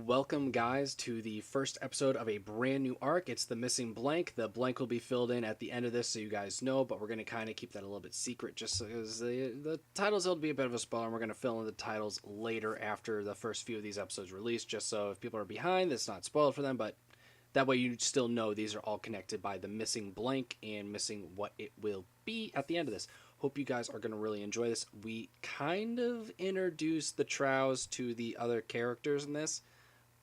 Welcome, guys, to the first episode of a brand new arc. It's the missing blank. The blank will be filled in at the end of this, so you guys know, but we're going to kind of keep that a little bit secret just because the titles will be a bit of a spoiler, and we're going to fill in the titles later after the first few of these episodes release, just so if people are behind, it's not spoiled for them, but that way you still know these are all connected by the missing blank and missing what it will be at the end of this. Hope you guys are going to really enjoy this. We kind of introduced the Trows to the other characters in this,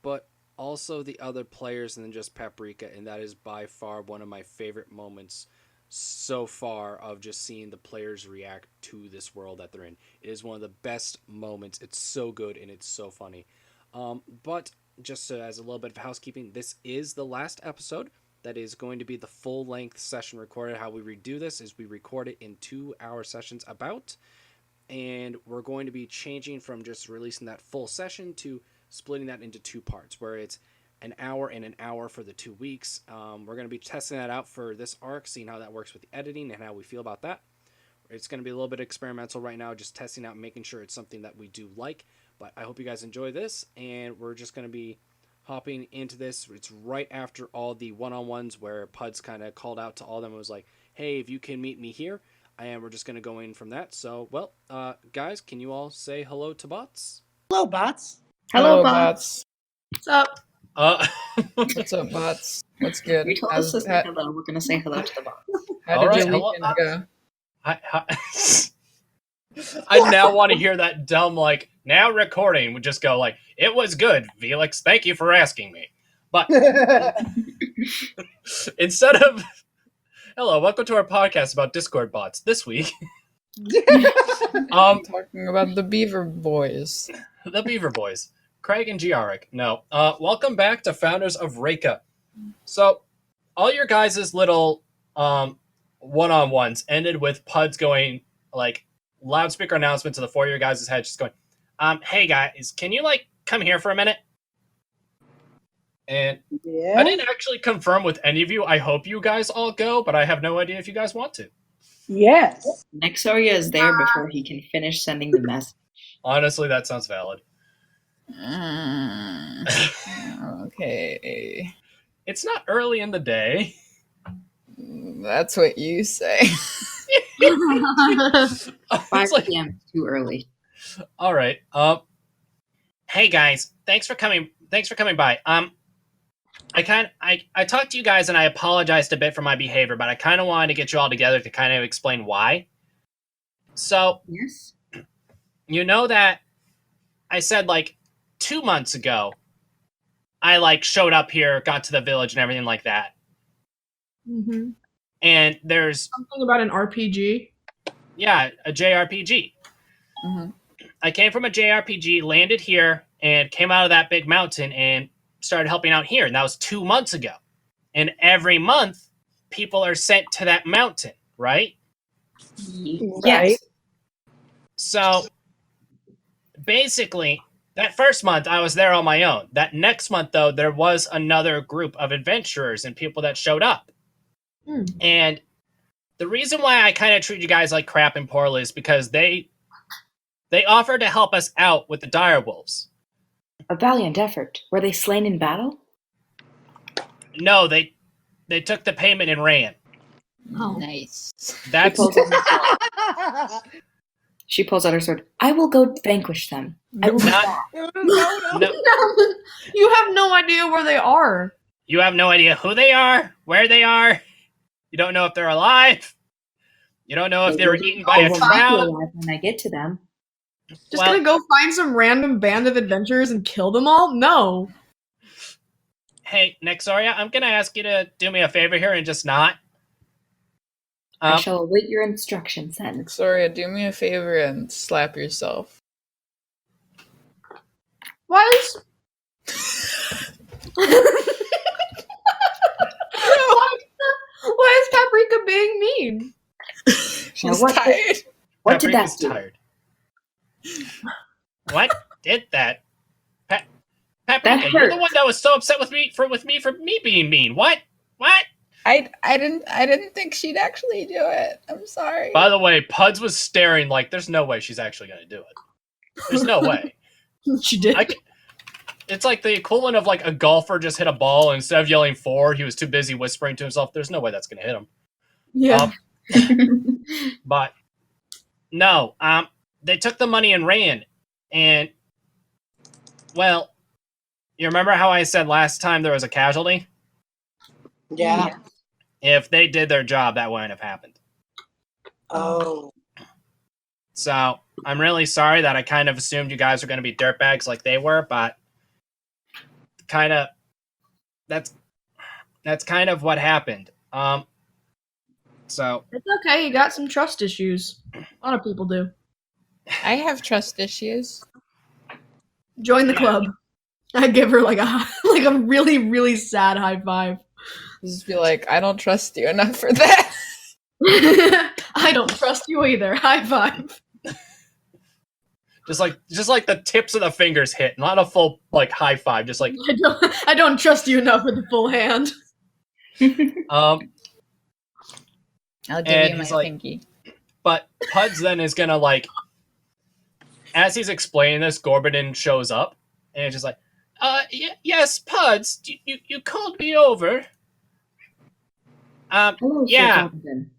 but also the other players than just Paprika, and that is by far one of my favorite moments so far of just seeing the players react to this world that they're in. It is one of the best moments. It's so good and it's so funny. But just as a little bit of housekeeping, this is the last episode. That is going to be the full-length session recorded. How we redo this is we record it in 2-hour sessions about, and we're going to be changing from just releasing that full session to splitting that into 2 parts, where it's an hour and an hour for the 2 weeks. We're going to be testing that out for this arc, seeing how that works with the editing and how we feel about that. It's going to be a little bit experimental right now, just testing out, making sure it's something that we do like. But I hope you guys enjoy this, and we're just going to be hopping into this. It's right after all the one-on-ones where Puds kind of called out to all of them and was like, hey, if you can meet me here, and we're just going to go in from that. So, well, guys, can you all say hello to bots? Hello, bots. Hello, bots. What's up? What's up, bots? What's good? You told us to say hello. We're going to say hello to the bots. How did your weekend go? I now want to hear that dumb, like, now recording would just go like, it was good, Felix. Thank you for asking me. But instead of, hello, welcome to our podcast about Discord bots. This week, Talking about the Beaver Boys. the Beaver Boys, Craig and Giaric. No, welcome back to Founders of Reka. So, all your guys' little one-on-ones ended with Puds going, like, loudspeaker announcement to the 4 of your guys' head, just going, hey guys, can you, like, come here for a minute? And Yeah. I didn't actually confirm with any of you. I hope you guys all go, but I have no idea if you guys want to. Yes. Nexoria is there before he can finish sending the message. Honestly, that sounds valid. Okay. It's not early in the day. That's what you say. 5 It's like, p.m. too early. all right. Hey guys, thanks for coming by. I talked to you guys and I apologized a bit for my behavior, but I kind of wanted to get you all together to kind of explain why. So, Yes? you know that I said, like, 2 months ago, I, like, showed up here, got to the village and everything like that. Mm-hmm. And there's, Something about an RPG. yeah, a JRPG. Mm-hmm. I came from a JRPG, landed here, and came out of that big mountain and started helping out here. And that was 2 months ago. And every month, people are sent to that mountain, right? Yes. So, basically, that first month, I was there on my own. That next month, though, there was another group of adventurers and people that showed up. Hmm. And the reason why I kind of treat you guys like crap and poorly is because they offered to help us out with the direwolves. A valiant effort. Were they slain in battle? No, they took the payment and ran. Oh. Nice. That's She pulls out her sword. I will go vanquish them. I will not. No, You have no idea where they are. you have no idea who they are, where they are. You don't know if they're alive. You don't know if they were eaten by a trout. When I get to them. Just Well- gonna go find some random band of adventurers and kill them all? No. Hey, Nexoria, I'm gonna ask you to do me a favor here and just not. I shall await your instructions then. Nexoria, do me a favor and slap yourself. Why is Why is Paprika being mean? She's what- tired. What did that Paprika's do? tired. What did that? Paprika, That you're the hurt. one that was so upset with me for me being mean. What? I didn't think she'd actually do it. I'm sorry. By the way, Puds was staring like there's no way she's actually gonna do it. There's no way. She did. It's like the equivalent of like a golfer just hit a ball and instead of yelling 4, he was too busy whispering to himself, "There's no way that's going to hit him." Yeah. But no, they took the money and ran. And well, you remember how I said last time there was a casualty? Yeah. If they did their job, that wouldn't have happened. Oh. So I'm really sorry that I kind of assumed you guys were going to be dirtbags like they were, but kind of that's kind of what happened. So It's okay. You got some trust issues. A lot of people do. I have trust issues. Join the club. I give her like a really, really sad high five. Just be like, I don't trust you enough for that. I don't trust you either. High five. just like the tips of the fingers hit, not a full like high five. Just like I don't trust you enough with the full hand. I'll give and you my he's like, pinky. But Puds then is gonna like, as he's explaining this, Gorbadin shows up and it's just like, yes, Puds, you called me over. Hello, Yeah. Sir Compton.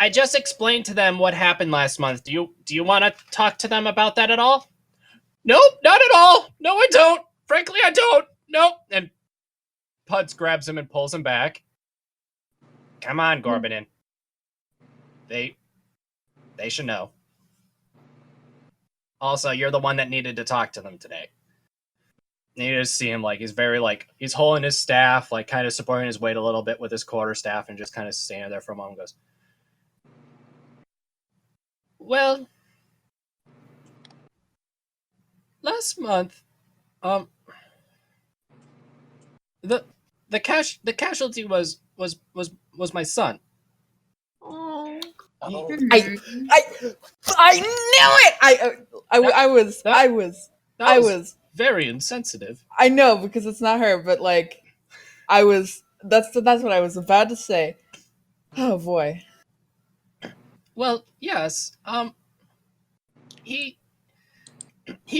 I just explained to them what happened last month. Do you want to talk to them about that at all? Nope, not at all. No, I don't. Frankly, I don't. Nope. And Puds grabs him and pulls him back. Come on, Gorbadin. They should know. Also, you're the one that needed to talk to them today. And you just see him like he's very like he's holding his staff, like kind of supporting his weight a little bit with his quarterstaff, and just kind of standing there for a moment. And goes, well, last month, the casualty was my son. Oh. I knew it. I was Very insensitive. I know because it's not her, but like that's what I was about to say. Oh boy. Well, yes. He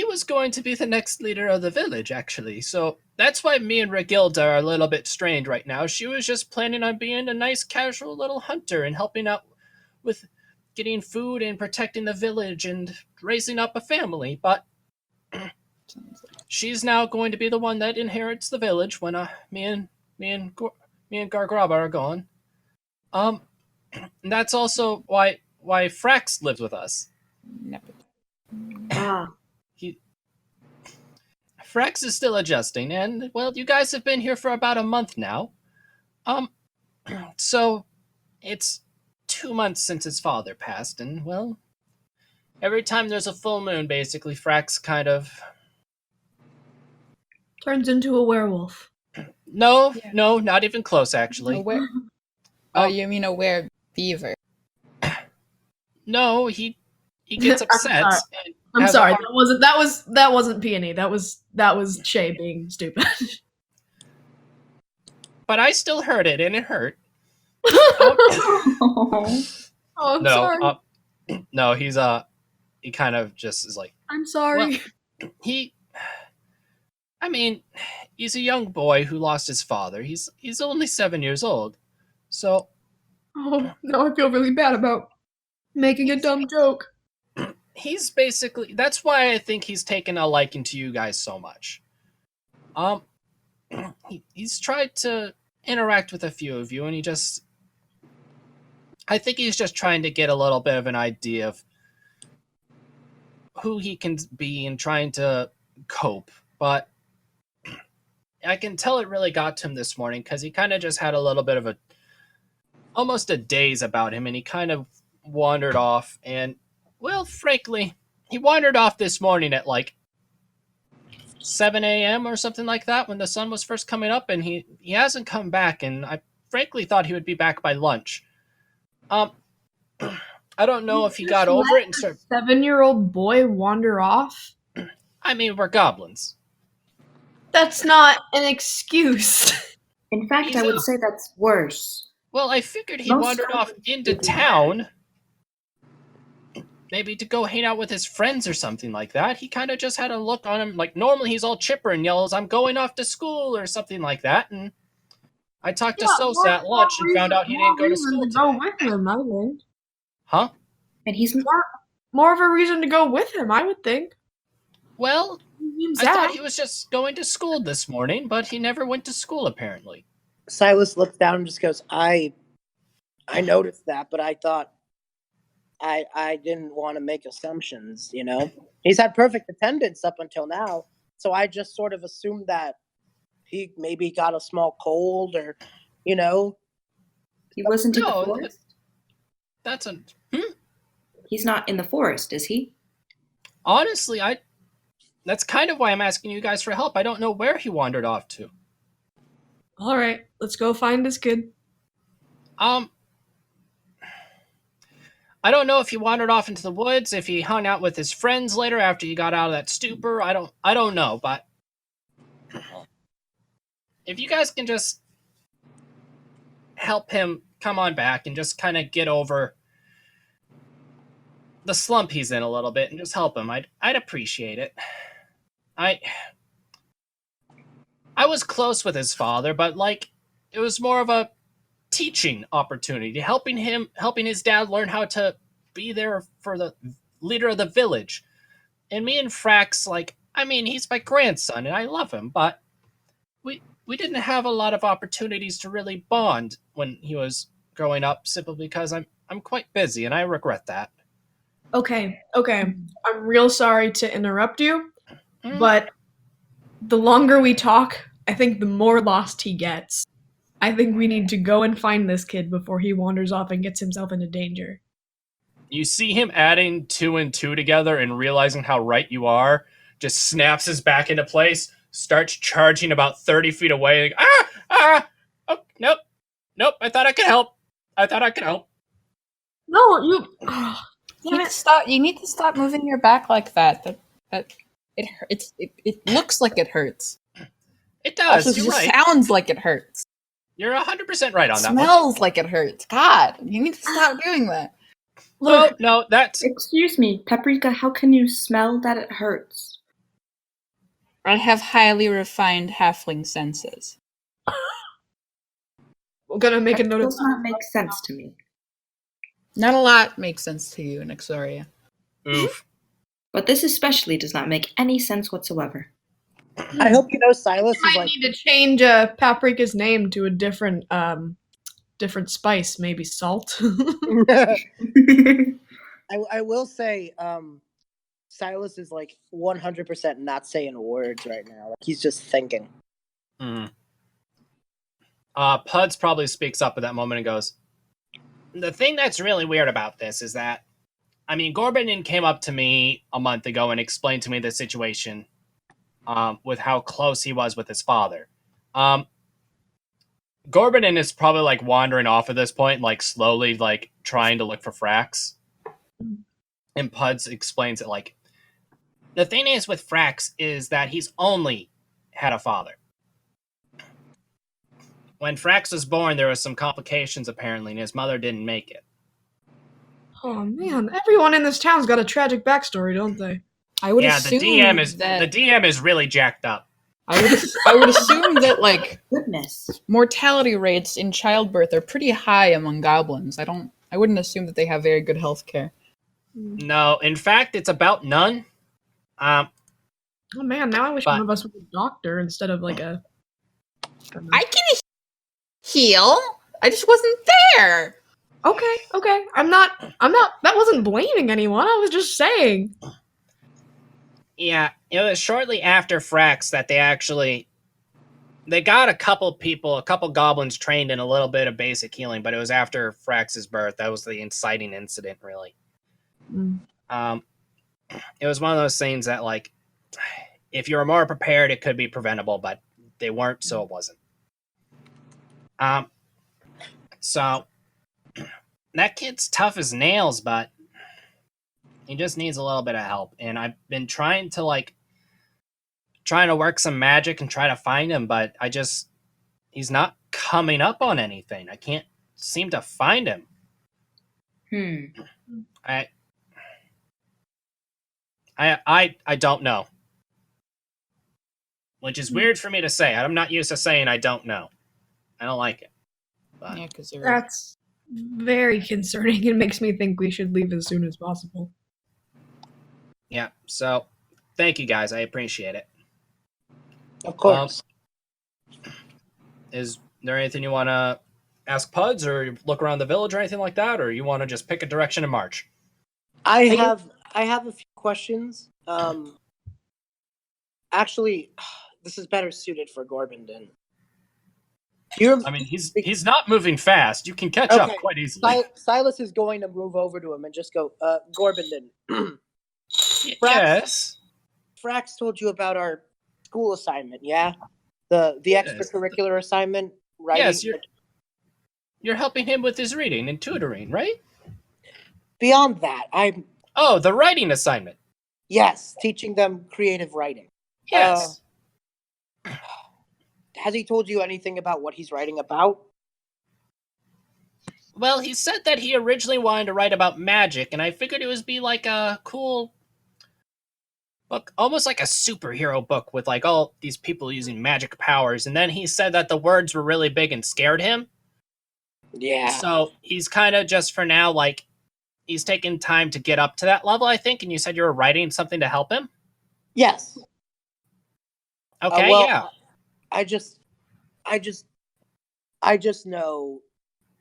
was going to be the next leader of the village, actually. So that's why me and Regilda are a little bit strained right now. She was just planning on being a nice, casual little hunter and helping out with getting food and protecting the village and raising up a family. But she's now going to be the one that inherits the village when me and Gargraba are gone. And that's also why Frax lives with us. Ah, Frax is still adjusting, and well, you guys have been here for about a month now. So it's 2 months since his father passed, and well, every time there's a full moon, basically, Frax kind of Turns into a werewolf. No, not even close, actually. Oh, you mean a beaver? No, he gets upset. I'm sorry. That wasn't Peony. That was Shay being stupid. But I still heard it, and it hurt. Oh, I'm sorry. No, he kind of just is like, I'm sorry. well, he's a young boy who lost his father. He's only 7 years old. So Oh, now I feel really bad about making a dumb joke. he's basically, that's why I think he's taken a liking to you guys so much. He's tried to interact with a few of you, and I think he's just trying to get a little bit of an idea of who he can be and trying to cope. But I can tell it really got to him this morning because he kind of just had a little bit of almost a daze about him, and he kind of wandered off. And, well, frankly, he wandered off this morning at like 7 a.m. or something like that when the sun was first coming up, and he hasn't come back, and I frankly thought he would be back by lunch. I don't know if he got over it and started... 7-year-old boy wander off? I mean, we're goblins. That's not an excuse. in fact, I would say that's worse. Well, I figured he Most wandered off goblins into do that. town maybe to go hang out with his friends or something like that. He kind of just had a look on him. Like, normally he's all chipper and yells, "I'm going off to school," or something like that. And I talked to Sosa at lunch and found out he didn't go to school today. Go with him, I think. Huh? And he's More of a reason to go with him, I would think. Well, He I thought he was just going to school this morning, but he never went to school, apparently. Silus looks down and just goes, I noticed that, but I thought I didn't want to make assumptions, you know? He's had perfect attendance up until now, so I just sort of assumed that he maybe got a small cold or, you know? he wasn't in the No, forest. that's a... He's not in the forest, is he? Honestly, that's kind of why I'm asking you guys for help. I don't know where he wandered off to. All right, let's go find this kid. I don't know if he wandered off into the woods, if he hung out with his friends later after he got out of that stupor. I don't know, but if you guys can just help him come on back and just kind of get over the slump he's in a little bit and just help him, I'd appreciate it. I was close with his father, but like it was more of a teaching opportunity, helping his dad learn how to be there for the leader of the village. And me and Frax, like, I mean, he's my grandson and I love him, but we didn't have a lot of opportunities to really bond when he was growing up, simply because I'm quite busy and I regret that. Okay. I'm real sorry to interrupt you, Mm. but the longer we talk, I think the more lost he gets. I think we need to go and find this kid before he wanders off and gets himself into danger. You see him adding 2 and 2 together and realizing how right you are, just snaps his back into place, starts charging about 30 feet away. Like, oh, nope, I thought I could help. No, you. You need to stop. You need to stop moving your back like that. It looks like it hurts. It does. Also, it You're just right. sounds like it hurts. You're 100% right on that one. Smells like it hurts. God, you need to stop doing that. Look, No, that's... Excuse me, Paprika, how can you smell that it hurts? I have highly refined halfling senses. we're gonna make That a note of does not make sense to me. Not a lot makes sense to you, Nexoria. Oof. But this especially does not make any sense whatsoever. I hope you know Silus I is might like, need to change Paprika's name to a different spice, maybe salt. I will say, Silus is like 100% not saying words right now. Like he's just thinking. Puds probably speaks up at that moment and goes, the thing that's really weird about this is that, I mean, Gorbinin came up to me a month ago and explained to me the situation with how close he was with his father. Gorbinin is probably like wandering off at this point, like slowly like trying to look for Frax. And Puds explains it like, the thing is with Frax is that he's only had a father. When Frax was born, there was some complications apparently, and his mother didn't make it. Oh man, everyone in this town's got a tragic backstory, don't they? I would Yeah, assume the DM that is really jacked up. I would assume that like Goodness. mortality rates in childbirth are pretty high among goblins. I wouldn't assume that they have very good health care. No, in fact, it's about none. Oh man, now I wish But- one of us was a doctor instead of like a. I can heal. I just wasn't there. Okay. I'm not. That wasn't blaming anyone. I was just saying. Yeah, it was shortly after Frax that they got a couple goblins trained in a little bit of basic healing, but it was after Frax's birth. That was the inciting incident, really. It was one of those things that, like, if you were more prepared, it could be preventable, but they weren't, so it wasn't. So that kid's tough as nails, but he just needs a little bit of help. And I've been trying to work some magic and try to find him, but he's not coming up on anything. I can't seem to find him. I don't know. Which is weird for me to say. I'm not used to saying I don't know. I don't like it. But Yeah, because That's very concerning. It makes me think we should leave as soon as possible. yeah, so thank you guys. I appreciate it. Of course. Is there anything you want to ask Puds or look around the village or anything like that? Or you want to just pick a direction and march? I have a few questions. Actually, this is better suited for Gorbindon. I mean, he's not moving fast. You can catch up quite easily. Silus is going to move over to him and just go, Gorbindon. Yes. Frax told you about our school assignment, yeah? The extracurricular assignment, right? Yes, you're helping him with his reading and tutoring, right? Beyond that, Oh, the writing assignment. Yes, teaching them creative writing. Yes. Has he told you anything about what he's writing about? Well, he said that he originally wanted to write about magic, and I figured it would be like a cool book, almost like a superhero book with like all these people using magic powers. And then he said that the words were really big and scared him. Yeah. So he's kind of just for now, like, he's taking time to get up to that level, I think. And you said you were writing something to help him? Yes. Okay, well, yeah. I just know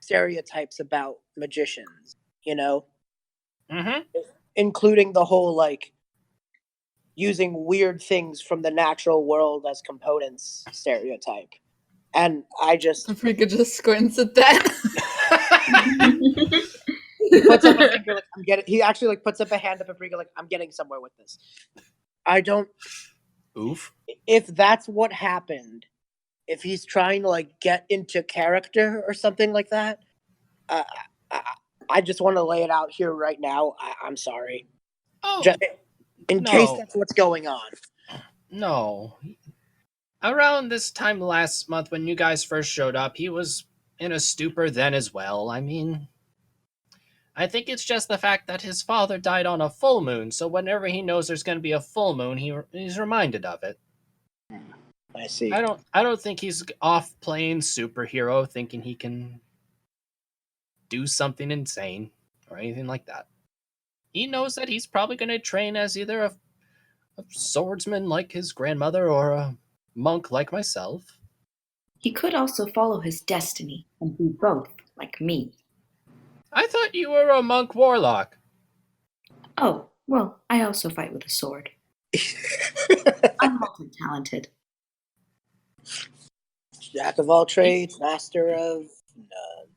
stereotypes about magicians, you know? Mm-hmm. Including the whole, like, using weird things from the natural world as components stereotype. And I just... Paprika just squints at that. He puts up a finger like, I'm getting... He actually, like, puts up a hand to Paprika like, I'm getting somewhere with this. I don't... Oof. If that's what happened, if he's trying to, like, get into character or something like that, I just want to lay it out here right now. I'm sorry. Oh, just in no. case that's what's going on. No. Around this time last month when you guys first showed up, he was in a stupor then as well. I mean, I think it's just the fact that his father died on a full moon, so whenever he knows there's going to be a full moon, he's reminded of it. I see. I don't think he's off playing superhero thinking he can do something insane or anything like that. He knows that he's probably going to train as either a swordsman like his grandmother or a monk like myself. He could also follow his destiny and be both, like me. I thought you were a monk warlock. Oh, well, I also fight with a sword. I'm multi-talented. Jack of all trades, master of none.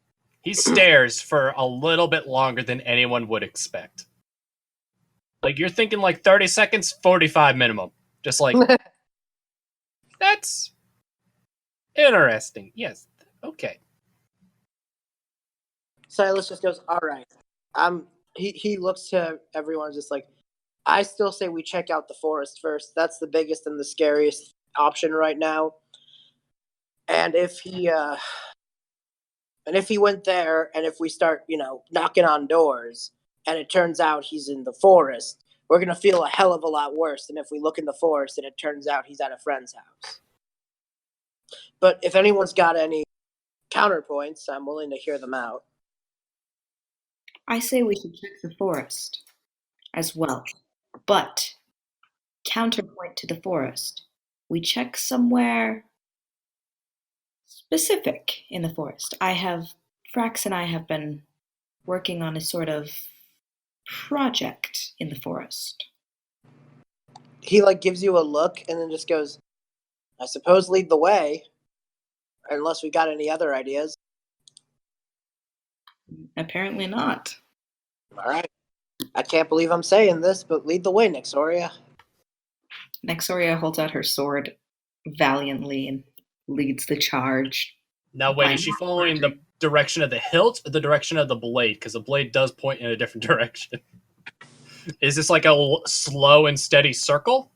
He stares for a little bit longer than anyone would expect. Like, you're thinking like 30 seconds, 45 minimum. Just like, that's interesting. Yes, okay. Silas just goes, all right. He looks to everyone just like, I still say we check out the forest first. That's the biggest and the scariest option right now. And if he went there, and if we start, knocking on doors, and it turns out he's in the forest, we're gonna feel a hell of a lot worse than if we look in the forest and it turns out he's at a friend's house. But if anyone's got any counterpoints, I'm willing to hear them out. I say we should check the forest as well. But, counterpoint to the forest, we check somewhere specific in the forest. Frax and I have been working on a sort of project in the forest. He, like, gives you a look and then just goes, I suppose lead the way, unless we got any other ideas. Apparently not. All right. I can't believe I'm saying this, but lead the way, Nexoria. Nexoria holds out her sword valiantly and leads the charge. Now, wait, is she following the direction of the hilt or the direction of the blade? Because the blade does point in a different direction. Is this like a slow and steady circle?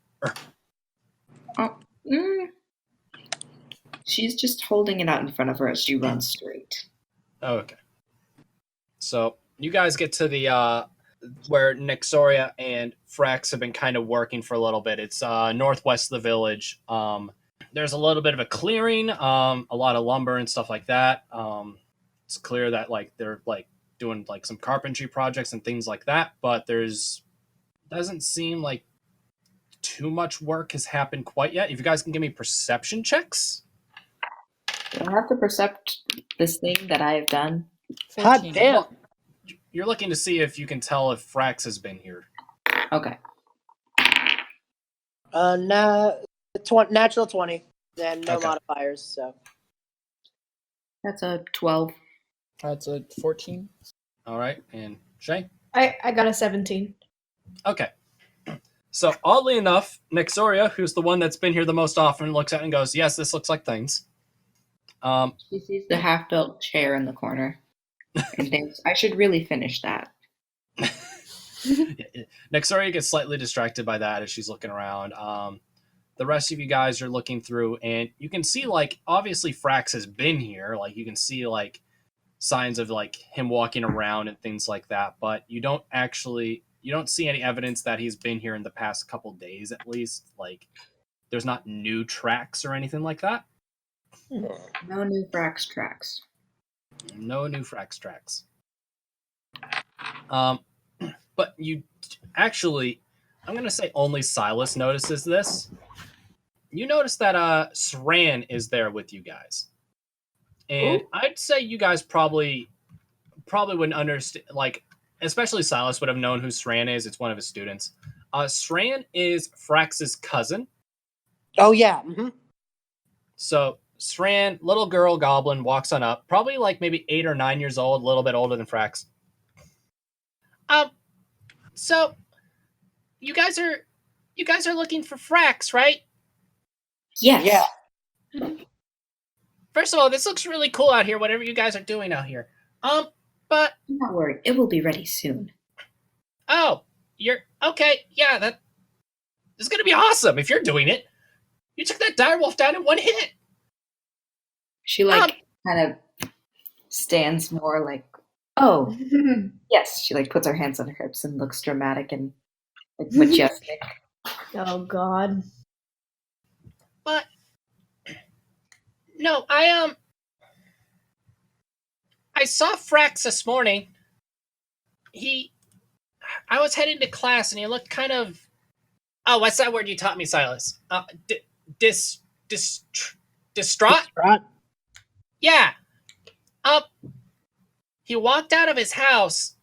She's just holding it out in front of her as she runs straight. Oh, okay. So you guys get to the where Nexoria and Frax have been kind of working for a little bit. It's northwest of the village. There's a little bit of a clearing, a lot of lumber and stuff like that. It's clear that like they're like doing like some carpentry projects and things like that, but there's doesn't seem like too much work has happened quite yet. If you guys can give me perception checks. Do I have to percept this thing that I have done? Hot 14. damn. You're looking to see if you can tell if Frax has been here. Okay. Natural 20. And no Okay. modifiers, so. That's a 12. That's a 14. All right, and Shay? I got a 17. Okay. So, oddly enough, Nexoria, who's the one that's been here the most often, looks at it and goes, yes, this looks like things. She sees the half-built chair in the corner and thinks, I should really finish that. Nexoria gets slightly distracted by that as she's looking around. The rest of you guys are looking through, and you can see, like, obviously Frax has been here. Like, you can see, like, signs of, like, him walking around and things like that, but you don't see any evidence that he's been here in the past couple days, at least. Like, there's not new tracks or anything like that. No new Frax tracks. No new Frax tracks. But you actually, I'm going to say only Silus notices this. You notice that Sran is there with you guys. And I'd say you guys probably wouldn't understand, like, especially Silus would have known who Sran is. It's one of his students. Sran is Frax's cousin. Oh, yeah. Mm-hmm. So Sran, little girl goblin, walks on up, probably like maybe 8 or 9 years old, a little bit older than Frax. So you guys are looking for Frax, right? Yes. Yeah. First of all, this looks really cool out here, whatever you guys are doing out here. But Do not worry. It will be ready soon. oh, you're okay, yeah, that is gonna be awesome if you're doing it. You took that direwolf down in one hit. She, like, kind of stands more like, oh, yes. She, like, puts her hands on her hips and looks dramatic and, like, majestic. Oh God. But no, I saw Frax this morning. I was heading to class and he looked kind of, oh, what's that word you taught me, Silas? Distraught? Right. Yeah. He walked out of his house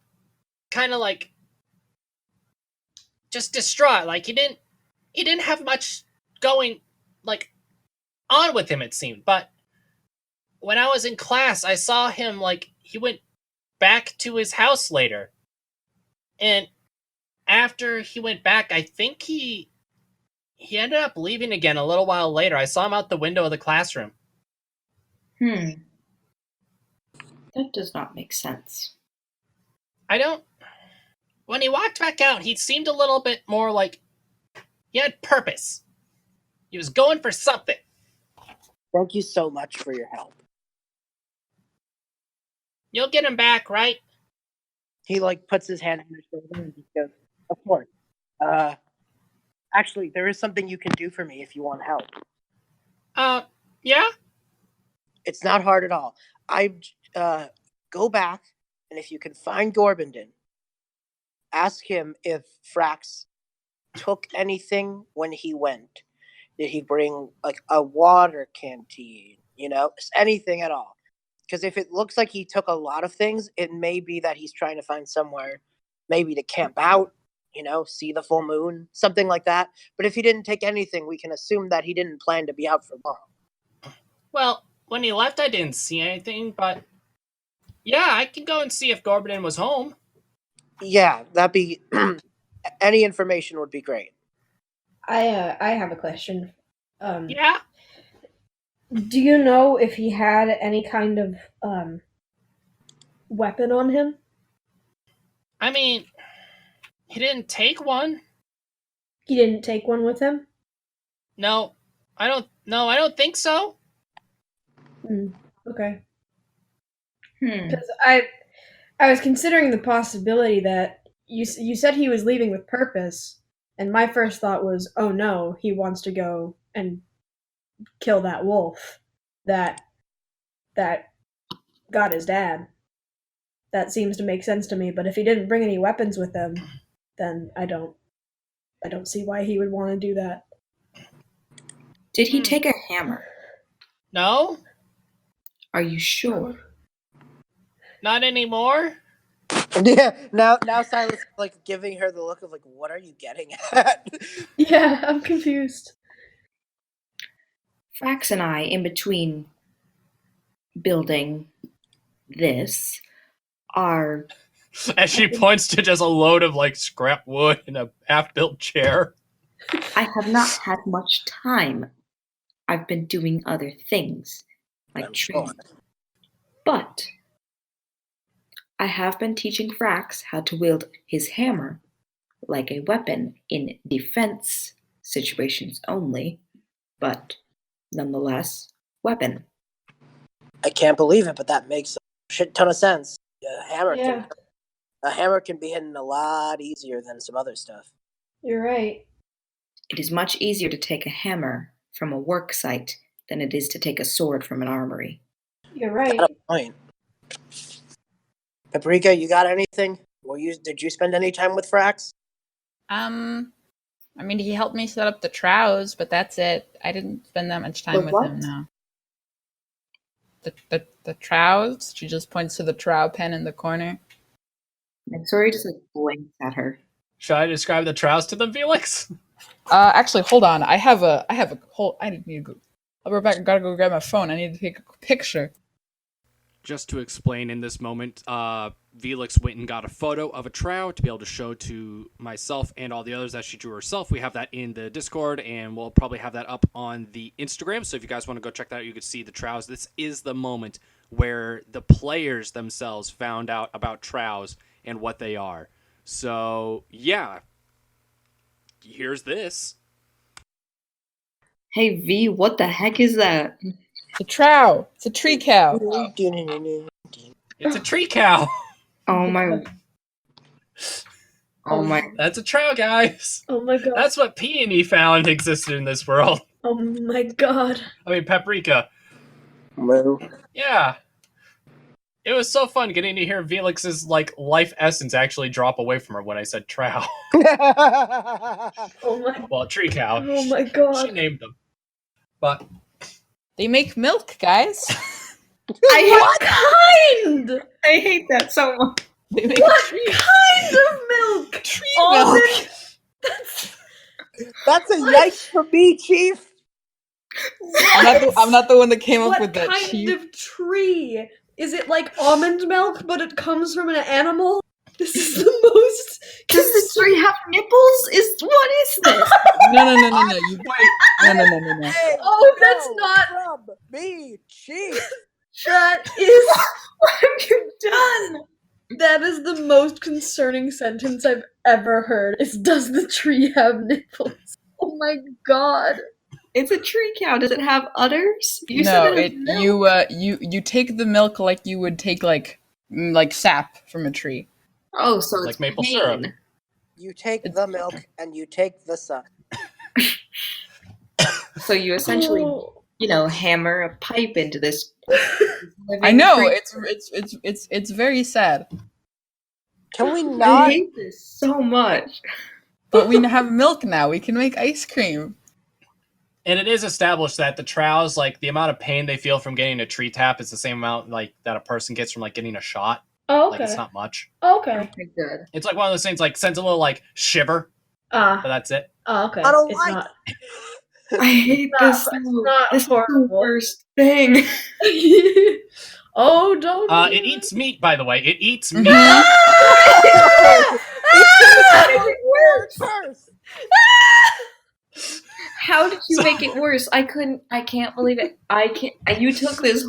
kind of like just distraught. Like he didn't have much going like on with him, it seemed. But when I was in class, I saw him like he went back to his house later. And after he went back, I think he ended up leaving again a little while later. I saw him out the window of the classroom. That does not make sense. When he walked back out, he seemed a little bit more like he had purpose. He was going for something. Thank you so much for your help. You'll get him back, right? He, like, puts his hand on her shoulder and just goes, of course. Actually, there is something you can do for me if you want help. Yeah? It's not hard at all. Go back, and if you can find Gorbindon, ask him if Frax took anything when he went. Did he bring, like, a water canteen? You know, anything at all. Because if it looks like he took a lot of things, it may be that he's trying to find somewhere maybe to camp out, you know, see the full moon, something like that. But if he didn't take anything, we can assume that he didn't plan to be out for long. Well, when he left, I didn't see anything, but yeah, I can go and see if Gorbindon was home. Yeah, that'd be... any information would be great. I have a question. Yeah? Do you know if he had any kind of weapon on him? I mean, he didn't take one. He didn't take one with him? No, I don't think so. Okay. Because I was considering the possibility that you said he was leaving with purpose, and my first thought was, oh no, he wants to go and kill that wolf that got his dad. That seems to make sense to me, but if he didn't bring any weapons with him, then I don't see why he would want to do that. Did he take a hammer? No, Are you sure? not anymore. Yeah. Now Silus is like giving her the look of like, what are you getting at? Yeah, I'm confused. Frax and I, in between building this, are As she points to just a load of like scrap wood and a half-built chair. I have not had much time. I've been doing other things, like I'm sure. training. But I have been teaching Frax how to wield his hammer like a weapon in defense situations only, but nonetheless, weapon. I can't believe it, but that makes a shit ton of sense. Yeah, A hammer can be hidden a lot easier than some other stuff. you're right. It is much easier to take a hammer from a work site than it is to take a sword from an armory. You're right. Got a point. Paprika, you got anything? Did you spend any time with Frax? I mean, he helped me set up the trows, but that's it. I didn't spend that much time The with what? him, no. The trows? She just points to the trow pen in the corner. Nexoria just like blinks at her. Should I describe the trows to them, Felix? Actually, hold on. I need to go. I'll be back. I gotta go grab my phone. I need to take a picture. Just to explain in this moment, Felix went and got a photo of a trow to be able to show to myself and all the others that she drew herself. We have that in the Discord, and we'll probably have that up on the Instagram. So if you guys want to go check that out, you can see the trows. This is the moment where the players themselves found out about trows and what they are. So, yeah. Here's this. Hey V, what the heck is that? It's a trow. It's a tree cow. It's a tree cow. Oh my. Oh my. That's a trow, guys. Oh my god. That's what Peony found existed in this world. Oh my god. I mean, Paprika. Moo. Yeah. It was so fun getting to hear Felix's like life essence actually drop away from her when I said trow. Oh my. Well, tree cow. Oh my She god. named them. But They make milk, guys. What kind? I hate that so much. They make What tree kind of milk? tree Almond? milk. That's a yikes for me, Chief. I'm not the one that came up What with that. kind Chief. of tree? Is it like almond milk, but it comes from an animal? This is the most. Does the tree have nipples? What is this? No. You wait. No. Hey, Oh, that's not. from me, Chief. That is. What have you done? That is the most concerning sentence I've ever heard. Is does the tree have nipples? Oh my god. It's a tree cow. Does it have udders? You No, said it has milk. you take the milk like you would take like sap from a tree. Oh, so it's like maple pain. syrup. You take the milk and you take the sun. So you essentially, Oh. hammer a pipe into this. I know living it's very sad, Can we creature. I not? hate this so much. but we have milk now. We can make ice cream. And it is established that the trows, like the amount of pain they feel from getting a tree tap is the same amount like that a person gets from like getting a shot. Oh, Like okay. it's not much. Okay. Okay, good. It's like one of those things like sends a little like shiver, but Ah. that's it. Okay. I don't It's like not. I hate Not- this. So, not this is the horrible. worst thing. Oh, don't. It eats meat, by the way. It eats meat. First. How did you make it worse? I can't believe it. You took this.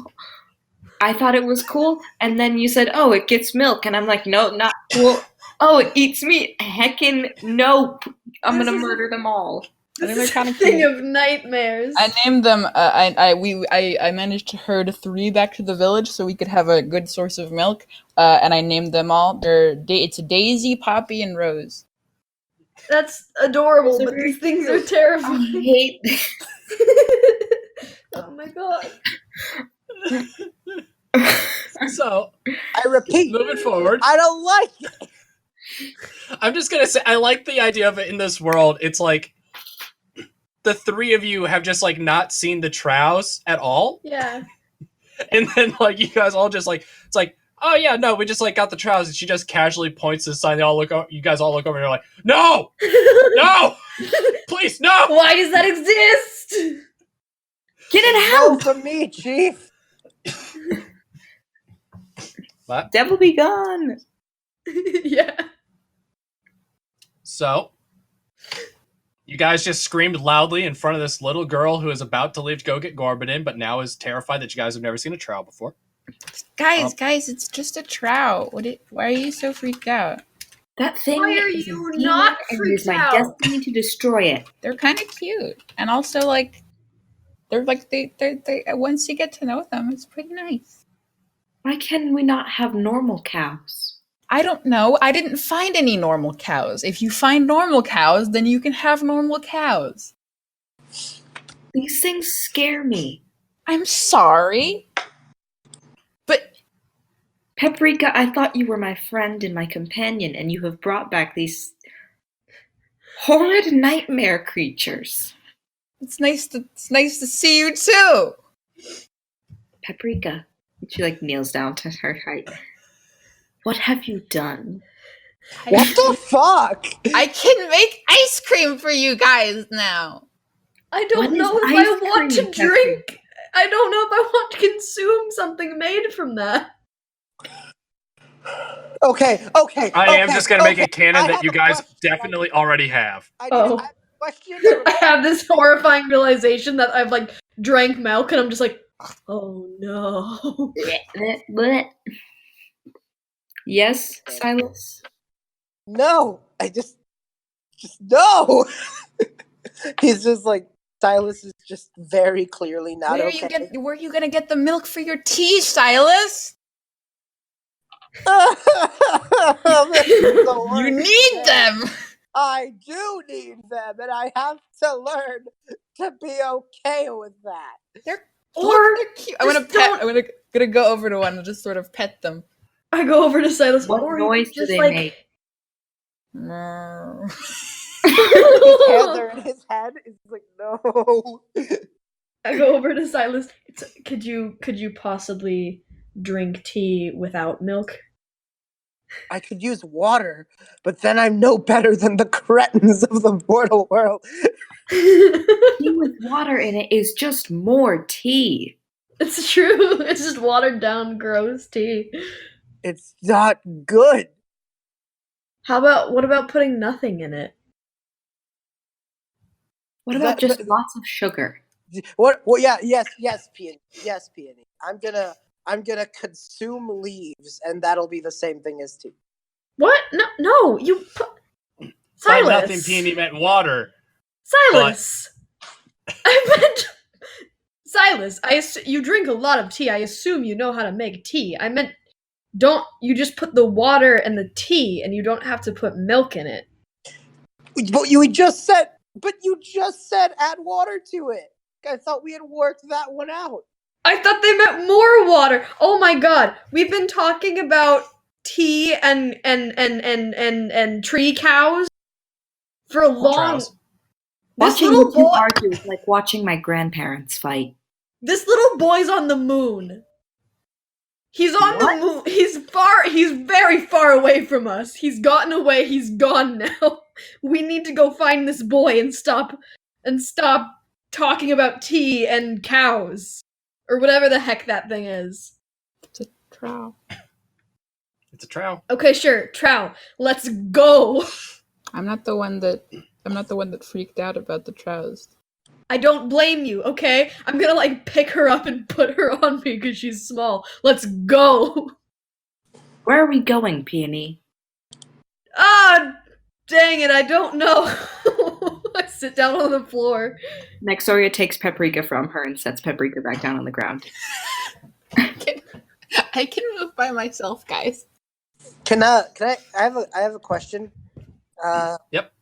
I thought it was cool, and then you said, "Oh, it gets milk," and I'm like, "No, not cool." Oh, it eats meat. Heckin' nope. I'm This gonna is- murder them all. I think This they're is kind a of thing cute. of nightmares. I named them. I managed to herd 3 back to the village so we could have a good source of milk. And I named them all. It's Daisy, Poppy, and Rose. That's adorable, Those are but very these things are cute. terrifying. I hate this. Oh my god. So, I repeat, moving forward, I don't like it. I'm just gonna say I like the idea of it in this world. It's like the 3 of you have just like not seen the Trows at all, Yeah. and then like you guys all just like it's like, oh yeah, no, we just like got the Trows, and she just casually points to the sign. They all look. You guys all look over, and you're like, no, no, please, no. Why does that exist? Get it No out! from me, Chief. What? Devil be gone! Yeah. So, you guys just screamed loudly in front of this little girl who is about to leave to go get Gorbanin, but now is terrified that you guys have never seen a Trow before. Guys, it's just a trout. Why are you so freaked out? That thing Why are is you a demon, not and it is freaked my out? destiny to destroy it. They're kind of cute, and also like, they're like they once you get to know them, it's pretty nice. Why can we not have normal cows? I don't know. I didn't find any normal cows. If you find normal cows, then you can have normal cows. These things scare me. I'm sorry. But Paprika, I thought you were my friend and my companion, and you have brought back these horrid nightmare creatures. it's nice to see you too. Paprika, she like kneels down to her height. What have you done? What the fuck? I can make ice cream for you guys now. I don't What is know if ice I want to cream, Paprika? drink. I don't know if I want to consume something made from that. Okay. I am just gonna make it canon I that have you a guys question. definitely already have. I Oh. have a question. I have this horrifying realization that I've like drank milk and I'm just like, oh no. Blech. Yes, Silus? No, I just no. He's just like Silus is just very clearly not Where are you gonna get the milk for your tea, Silus? This is the You worst. need them. I do need them, and I have to learn to be okay with that. They're Or cute. I'm just don't- gonna go over to one and just sort of pet them. I go over to Silus. What or noise do just they like, make? His hands are in his head. It's like no. I go over to Silus. Could you possibly drink tea without milk? I could use water, but then I'm no better than the cretins of the mortal world. Tea with water in it is just more tea. It's true. It's just watered down, gross tea. It's not good. What about putting nothing in it? What about That- just that- lots of sugar? What? Well, yes, Peony. Yes, Peony. I'm gonna consume leaves, and that'll be the same thing as tea. What? No, you put By Silus. nothing, Peony meant water. Silus. I meant Silus. You drink a lot of tea. I assume you know how to make tea. I meant you just put the water and the tea, and you don't have to put milk in it. But you just said add water to it. I thought we had worked that one out. I thought they meant more water. Oh my god, we've been talking about tea and tree cows for a long. Trows. This Watching little you two boy. argue is like watching my grandparents fight. This little boy's on the moon. He's on What? the moon. He's very far away from us. He's gotten away. He's gone now. We need to go find this boy and stop talking about tea and cows. Or whatever the heck that thing is. It's a trout. It's a Trow. Okay, sure. Trow, let's go. I'm not the one that freaked out about the trouts. I don't blame you, okay? I'm gonna like pick her up and put her on me because she's small. Let's go. Where are we going, Peony? Ah, dang it, I don't know. I sit down on the floor. Nexoria takes Paprika from her and sets Paprika back down on the ground. I can move by myself, guys. Can I have a question. Yep.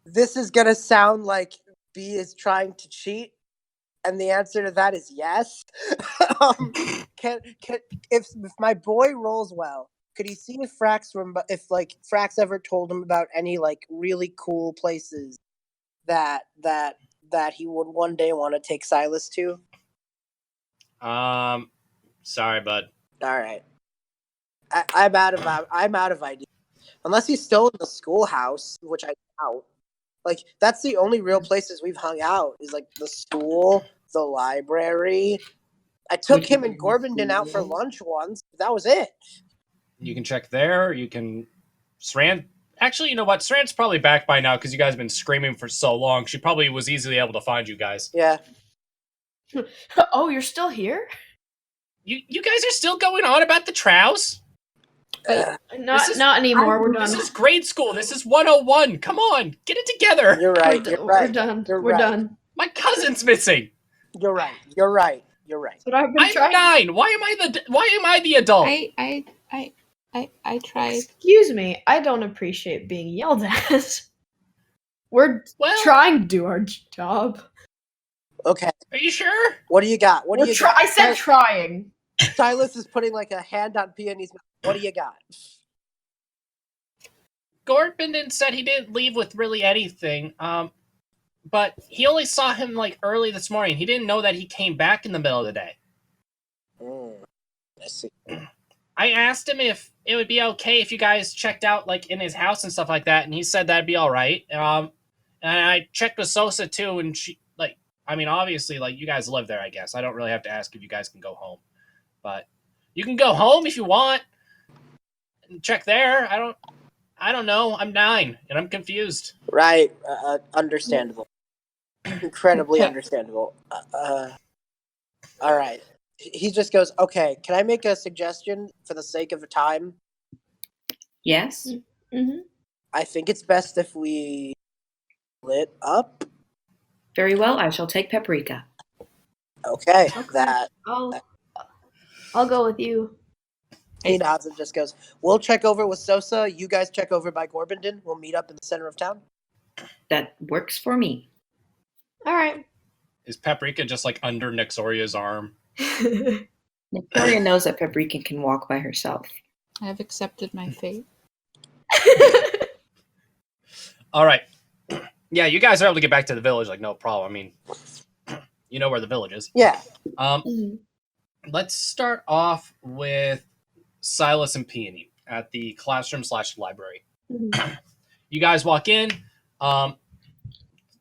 This is gonna sound like B is trying to cheat, and the answer to that is yes. Can if my boy rolls well, could he see if Frax ever told him about any like really cool places that he would one day want to take Silus to? Sorry, bud. All right, I'm out of ideas. Unless he's still in the schoolhouse, which I doubt. Like, that's the only real places we've hung out, is like the school, the library. I took him and Gorbindon out for lunch once, but that was it. You can check there. You can... Sran... Actually, you know what? Sran's probably back by now because you guys have been screaming for so long. She probably was easily able to find you guys. Yeah. Oh, you're still here? You guys are still going on about the trows? Not anymore. We're done. This is grade school. This is 101. Come on, get it together. You're right. We're done. We're done. My cousin's missing. You're right. That's what I've been I'm trying. 9. Why am I the adult? I tried. Excuse me. I don't appreciate being yelled at. We're Well- trying to do our job. Okay. Are you sure? What do you got? What do you got? I said trying. Silus is putting like a hand on Peony's mouth. What do you got? Gorbindon said he didn't leave with really anything. But he only saw him like early this morning. He didn't know that he came back in the middle of the day. I see. I asked him if it would be okay if you guys checked out like in his house and stuff like that, and he said that'd be all right. And I checked with Sosa too, and she obviously like you guys live there. I guess I don't really have to ask if you guys can go home, but you can go home if you want. And check there. I don't know. I'm 9 and I'm confused. Right. Understandable. Incredibly understandable. All right. He just goes, okay, can I make a suggestion for the sake of time? Yes? Mm-hmm. I think it's best if we split up. Very well, I shall take Paprika. Okay. Okay. I'll go with you. He nods and just goes, we'll check over with Sosa. You guys check over by Gorbindon. We'll meet up in the center of town. That works for me. All right. Is Paprika just like under Nexoria's arm? Victoria knows that Paprika can walk by herself. I have accepted my fate. All right. Yeah, you guys are able to get back to the village, like no problem. I mean, you know where the village is. Yeah. Let's start off with Silus and Peony at the classroom/library. You guys walk in.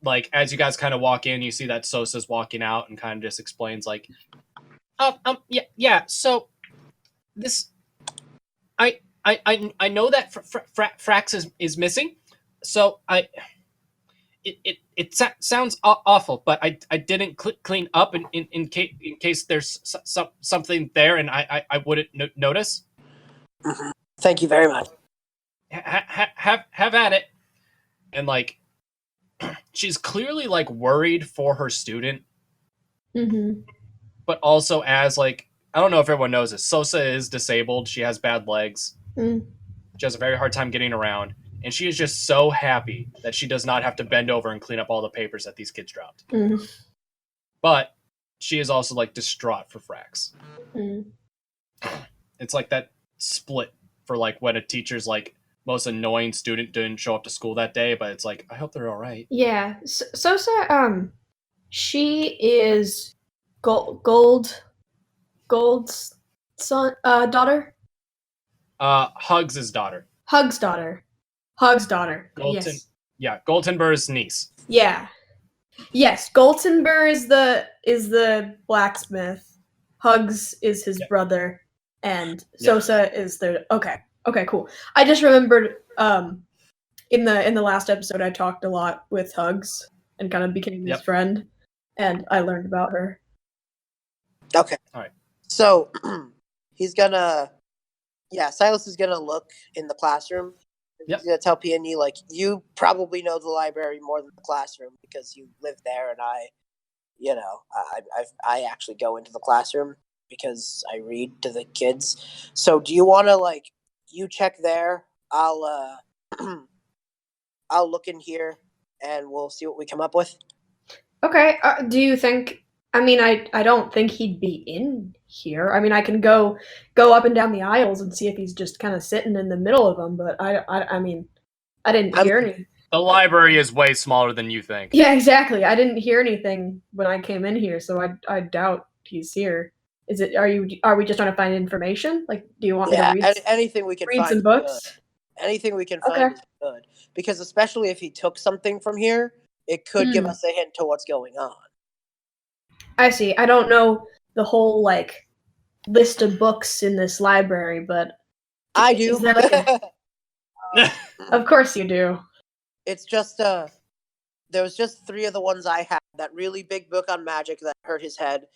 Like as you guys kind of walk in, you see that Sosa's walking out and kind of just explains like, yeah. So this, I know that Frax is missing. So it sounds awful, but I didn't clean up in case there's something there and I wouldn't notice. Thank you very much. Have at it. And like, she's clearly like worried for her student, but also as like, I don't know if everyone knows this, Sosa is disabled. She has bad legs. She has a very hard time getting around. And she is just so happy that she does not have to bend over and clean up all the papers that these kids dropped. But she is also like distraught for Frax. It's like that split for like when a teacher's like most annoying student didn't show up to school that day, but it's like, I hope they're all right. Yeah. Sosa, she is Gold's son, daughter? Hugs' daughter. Hug's daughter. Hug's daughter. Golden, yes. Yeah, Goltenber's niece. Yeah. Yes, Goltenber is the blacksmith. Hugs is his brother, and Sosa is their. Okay, cool. I just remembered in the last episode I talked a lot with Hugs and kind of became his friend, and I learned about her. Okay. All right. So he's gonna, Silus is gonna look in the classroom Yep. He's gonna tell Peony, like, you probably know the library more than the classroom because you live there, and I actually go into the classroom because I read to the kids. So do you want to, like, you check there? I'll I'll look in here, and we'll see what we come up with. Okay. Do you think? I mean, I don't think he'd be in here. I mean, I can go up and down the aisles and see if he's just kind of sitting in the middle of them. But I mean, I didn't hear any. The library is way smaller than you think. Yeah, exactly. I didn't hear anything when I came in here, so I doubt he's here. Is it? Are we just trying to find information? Like, do you want me to read? Anything we can read find some is books? good. Anything we can Okay. find is good, because especially if he took something from here, it could give us a hint to what's going on. I see. I don't know the whole like list of books in this library, but I do. Is there like of course you do. It's just there was just 3 of the ones I had. That really big book on magic that hurt his head.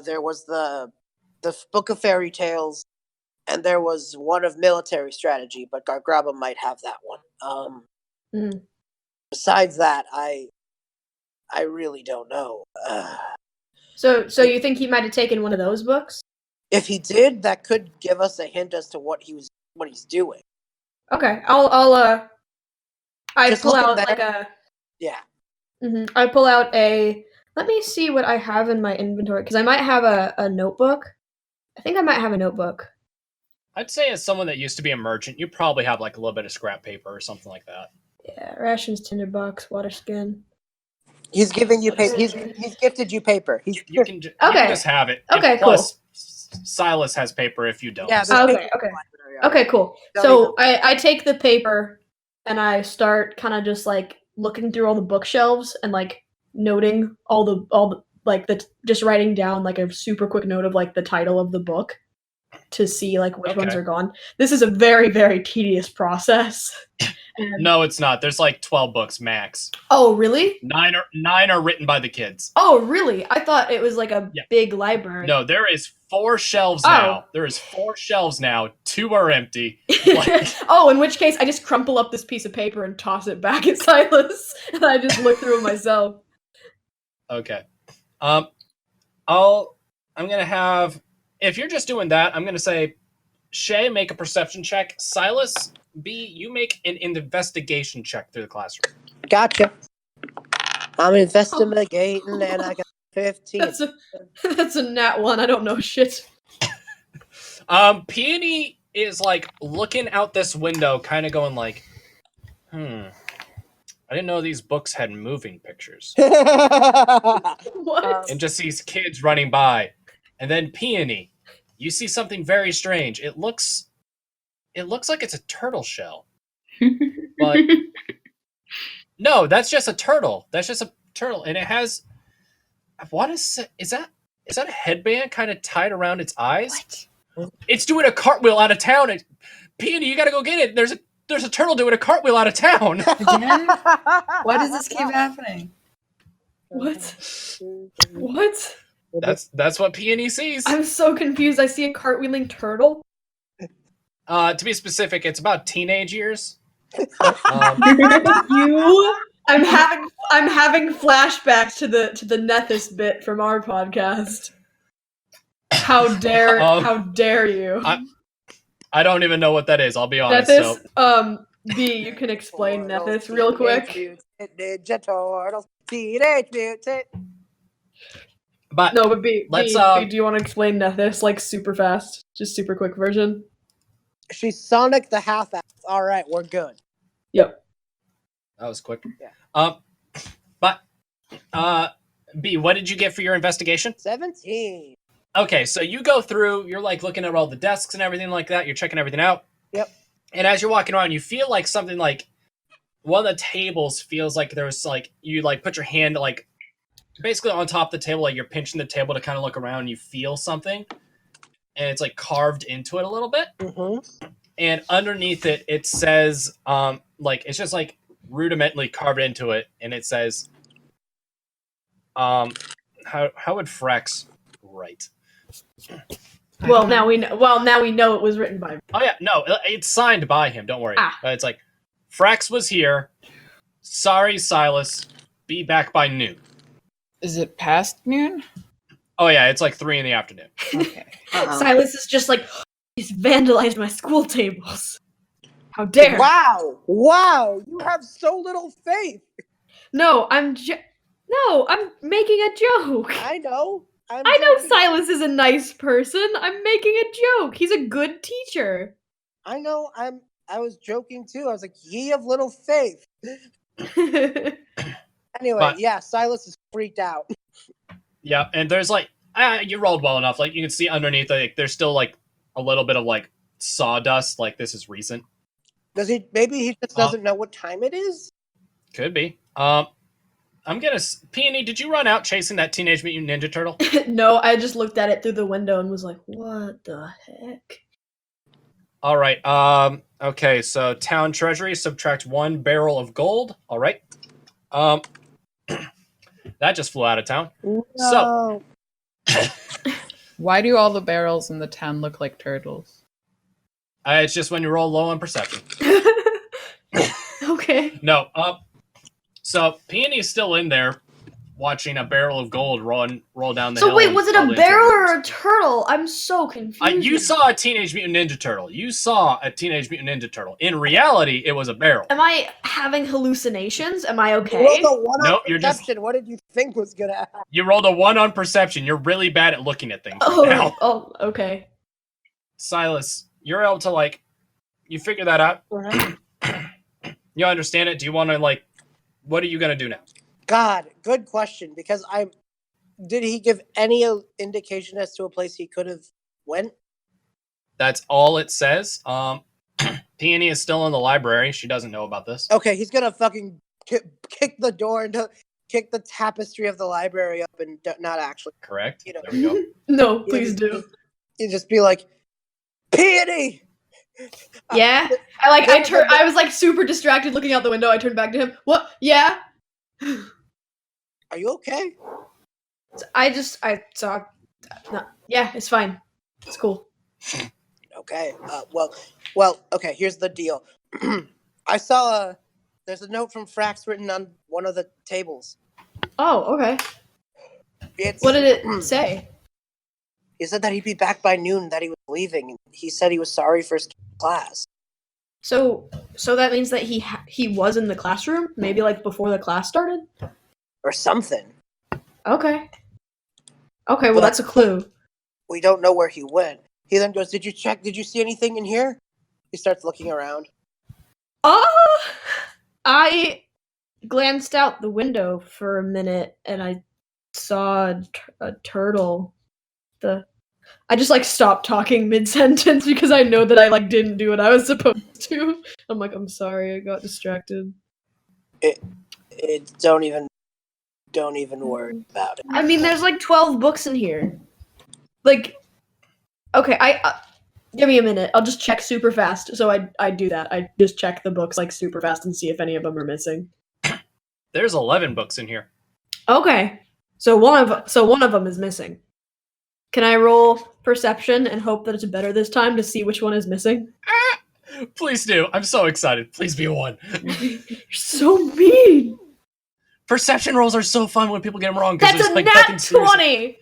There was the book of fairy tales, and there was one of military strategy. But Gargraba might have that one. Besides that, I really don't know. So you think he might have taken one of those books? If he did, that could give us a hint as to what he's doing. Okay, I'll I Just pull look out at like that. a. Yeah. I pull out a. Let me see what I have in my inventory because I might have a notebook. I think I might have a notebook. I'd say as someone that used to be a merchant, you probably have like a little bit of scrap paper or something like that. Yeah, rations, tinderbox, water skin. He's giving you paper. He's gifted you paper. You can just have it. Okay, And plus, Silus has paper if you don't. Yeah. Okay. Okay. Cool. So I take the paper and I start kind of just like looking through all the bookshelves and like noting all the like just writing down like a super quick note of like the title of the book to see like which ones are gone. This is a very, very tedious process. No, it's not. There's like 12 books max. Oh, really? 9 are written by the kids. Oh, really? I thought it was like a big library. No, there is 4 shelves now. There is 4 shelves now. 2 are empty. Oh, in which case I just crumple up this piece of paper and toss it back at Silus, and I just look through it myself. Okay. I'm gonna have. If you're just doing that, I'm gonna say, Shay, make a perception check. Silus, B, you make an investigation check through the classroom. Gotcha. I'm investigating, and I got 15. That's a nat 1. I don't know shit. Peony is like looking out this window, kind of going like, I didn't know these books had moving pictures. What? And just sees kids running by. And then Peony, you see something very strange. It looks like it's a turtle shell. But no, that's just a turtle. That's just a turtle. And it has, what is that a headband kind of tied around its eyes? What? It's doing a cartwheel out of town. Peony, you gotta go get it. There's a turtle doing a cartwheel out of town. Again? Why does this keep happening? What? That's what Peony sees. I'm so confused. I see a cartwheeling turtle. To be specific, it's about teenage years. I'm having flashbacks to the Nethys bit from our podcast. How dare you? I don't even know what that is. I'll be honest. Nethys, B, you can explain Nethys real quick. Ninja Turtles, Teenage Mutant. But B, do you want to explain Nethys like super fast, just super quick version? She's Sonic the Half-Ass. All right, we're good. Yep. That was quick. Yeah. B, what did you get for your investigation? 17. Okay, so you go through, you're like looking at all the desks and everything like that, you're checking everything out. Yep. And as you're walking around, you feel like something like one of the tables feels like there's like, you like put your hand like basically on top of the table, like you're pinching the table to kind of look around and you feel something. And it's like carved into it a little bit. Mm-hmm. And underneath it, it says, like, it's just like rudimentally carved into it. And it says, how would Frax write? Well, now we know. Well, now we know it was written by. Oh yeah, no, it's signed by him. Don't worry. Ah. It's like, Frax was here. Sorry, Silus. Be back by noon. Is it past noon? Oh yeah, it's like 3 PM. Okay. Silas is just like, he's vandalized my school tables. How dare! Wow! You have so little faith. No, I'm making a joke. I know. I know Silas is a nice person. I'm making a joke. He's a good teacher. I know. I was joking too. I was like, ye of little faith. Anyway, But- yeah, Silas is freaked out. Yeah, and there's like, you rolled well enough. Like you can see underneath, like there's still like a little bit of like sawdust. Like this is recent. Does he? Maybe he just doesn't know what time it is. Could be. I'm gonna. Peony, did you run out chasing that Teenage Mutant Ninja Turtle? No, I just looked at it through the window and was like, what the heck? All right. Okay. So town treasury, subtract 1 barrel of gold. All right. That just flew out of town. No. Why do all the barrels in the town look like turtles? It's just when you roll low on perception. Okay. No. So Peony is still in there, watching a barrel of gold roll down the hill. So wait, and was it fall a into barrel rivers. or a turtle? I'm so confused. You saw a Teenage Mutant Ninja Turtle. You saw a Teenage Mutant Ninja Turtle. In reality, it was a barrel. Am I having hallucinations? Am I okay? You rolled a 1 Nope, on you're just- perception. What did you think was gonna happen? You rolled a 1 on perception. You're really bad at looking at things right now. Oh, okay. Silas, you're able to you figure that out. You understand it. Do you want to what are you gonna do now? God, good question. Because did he give any indication as to a place he could have went? That's all it says. Peony is still in the library. She doesn't know about this. Okay, he's gonna fucking kick the door and kick the tapestry of the library up and not actually. Correct. You know. There we go. No, please do. You just be like, Peony! Yeah? I was like super distracted looking out the window. I turned back to him. What? Yeah? Are you okay? I saw. No, yeah, it's fine. It's cool. Okay. Well. Okay. Here's the deal. I saw there's a note from Frax written on one of the tables. Oh, okay. What did it say? He said that he'd be back by noon. That he was leaving. He said he was sorry for his class. So that means that he was in the classroom, maybe like before the class started. Or something. Okay. Okay, well that's a clue. We don't know where he went. He then goes, Did you see anything in here? He starts looking around. I glanced out the window for a minute and I saw a turtle. I just stopped talking mid-sentence because I know that I didn't do what I was supposed to. I'm like, I'm sorry, I got distracted. Don't even worry about it. I mean, there's 12 books in here. Okay, give me a minute. I'll just check super fast. So I do that. I just check the books super fast and see if any of them are missing. There's 11 books in here. Okay, so one of them is missing. Can I roll perception and hope that it's better this time to see which one is missing? Please do. I'm so excited. Please be a 1. You're so mean. Perception rolls are so fun when people get them wrong. That's a nat 20.